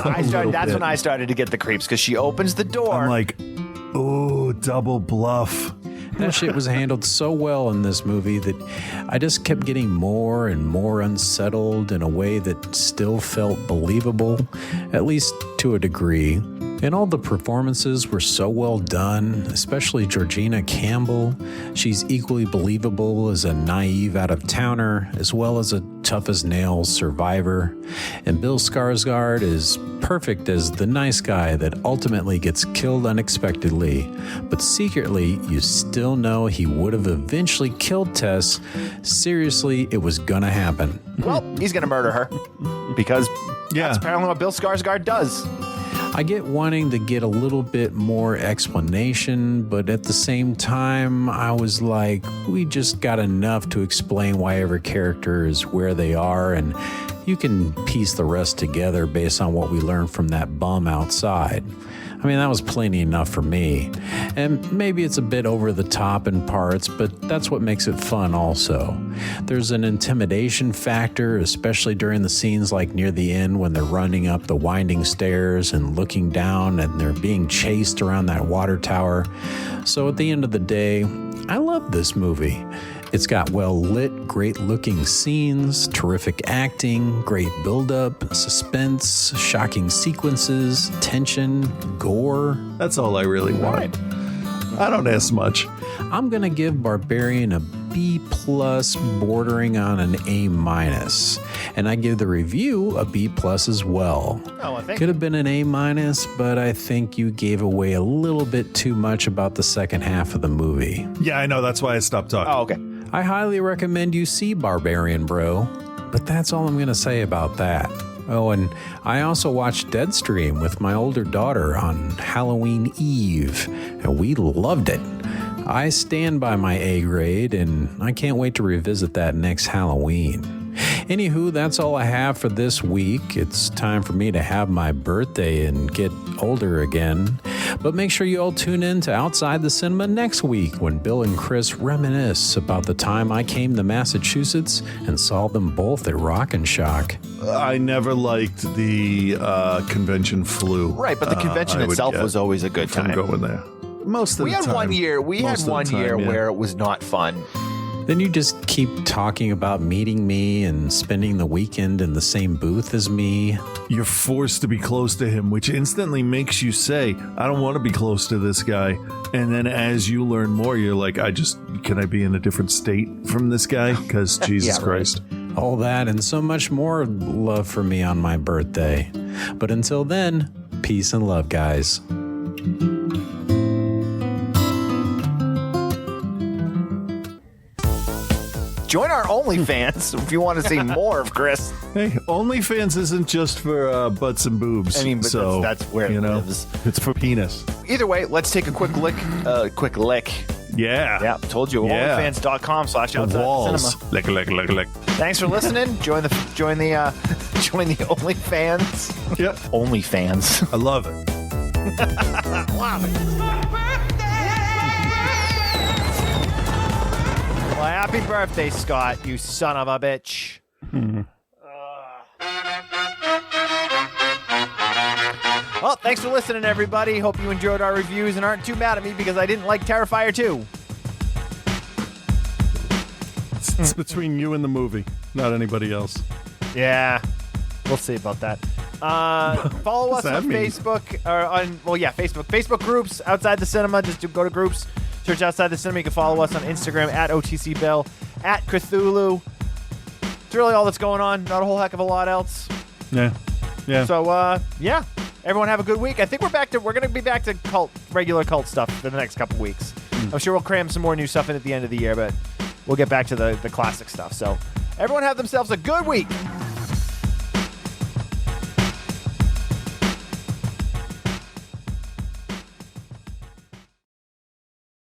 that's when I started to get the creeps because she opens the door. I'm like, oh, double bluff. That shit was handled so well in this movie that I just kept getting more and more unsettled in a way that still felt believable, at least to a degree. And all the performances were so well done, especially Georgina Campbell. She's equally believable as a naive out-of-towner, as well as a tough-as-nails survivor. And Bill Skarsgård is perfect as the nice guy that ultimately gets killed unexpectedly. But secretly, you still know he would have eventually killed Tess. Seriously, it was gonna happen. Well, he's gonna murder her. Because that's apparently what Bill Skarsgård does. I get wanting to get a little bit more explanation, but at the same time, I was like, we just got enough to explain why every character is where they are, and you can piece the rest together based on what we learned from that bum outside. I mean, that was plenty enough for me. And maybe it's a bit over the top in parts, but that's what makes it fun also. There's an intimidation factor, especially during the scenes like near the end when they're running up the winding stairs and looking down and they're being chased around that water tower. So at the end of the day, I love this movie. It's got well-lit, great-looking scenes, terrific acting, great build-up, suspense, shocking sequences, tension, gore. That's all I really want. I don't ask much. I'm going to give Barbarian a B+, bordering on an A-. And I give the review a B+ as well. Oh, I think Could have been an A-, but I think you gave away a little bit too much about the second half of the movie. Yeah, I know. That's why I stopped talking. Oh, okay. I highly recommend you see Barbarian, bro. But that's all I'm going to say about that. Oh, and I also watched Deadstream with my older daughter on Halloween Eve, and we loved it. I stand by my A grade, and I can't wait to revisit that next Halloween. Anywho, that's all I have for this week. It's time for me to have my birthday and get older again. But make sure you all tune in to Outside the Cinema next week when Bill and Chris reminisce about the time I came to Massachusetts and saw them both at Rock and Shock. I never liked the convention flu. Right, but the convention itself was always a good time. I'm going there. Most of we the had time. one year. We had one year where it was not fun. Then you just keep talking about meeting me and spending the weekend in the same booth as me. You're forced to be close to him, which instantly makes you say, I don't want to be close to this guy. And then as you learn more, you're like, can I be in a different state from this guy? Because Jesus Christ. All that and so much more love for me on my birthday. But until then, peace and love, guys. Join our OnlyFans if you want to see more of Chris. Hey, OnlyFans isn't just for butts and boobs. I mean, but so, that's where it lives. It's for penis. Either way, let's take a quick lick. Yeah. Yeah, told you. OnlyFans.com/outside the walls. cinema. Lick. Thanks for listening. Join the OnlyFans. Yep. OnlyFans. I love it. Love it. Well, happy birthday, Scott, you son of a bitch. Well, thanks for listening, everybody. Hope you enjoyed our reviews and aren't too mad at me because I didn't like Terrifier 2. It's between you and the movie, not anybody else. Yeah, we'll see about that. Follow us on Facebook or on Facebook groups Outside the Cinema. Just go to groups, search Outside the Cinema. You can follow us on Instagram at OTC Bill, at Cthulhu. It's really all that's going on. Not a whole heck of a lot else. Yeah. So yeah, everyone have a good week. I think we're going to be back to regular cult stuff for the next couple weeks. I'm sure we'll cram some more new stuff in at the end of the year, but we'll get back to the classic stuff. So everyone have themselves a good week.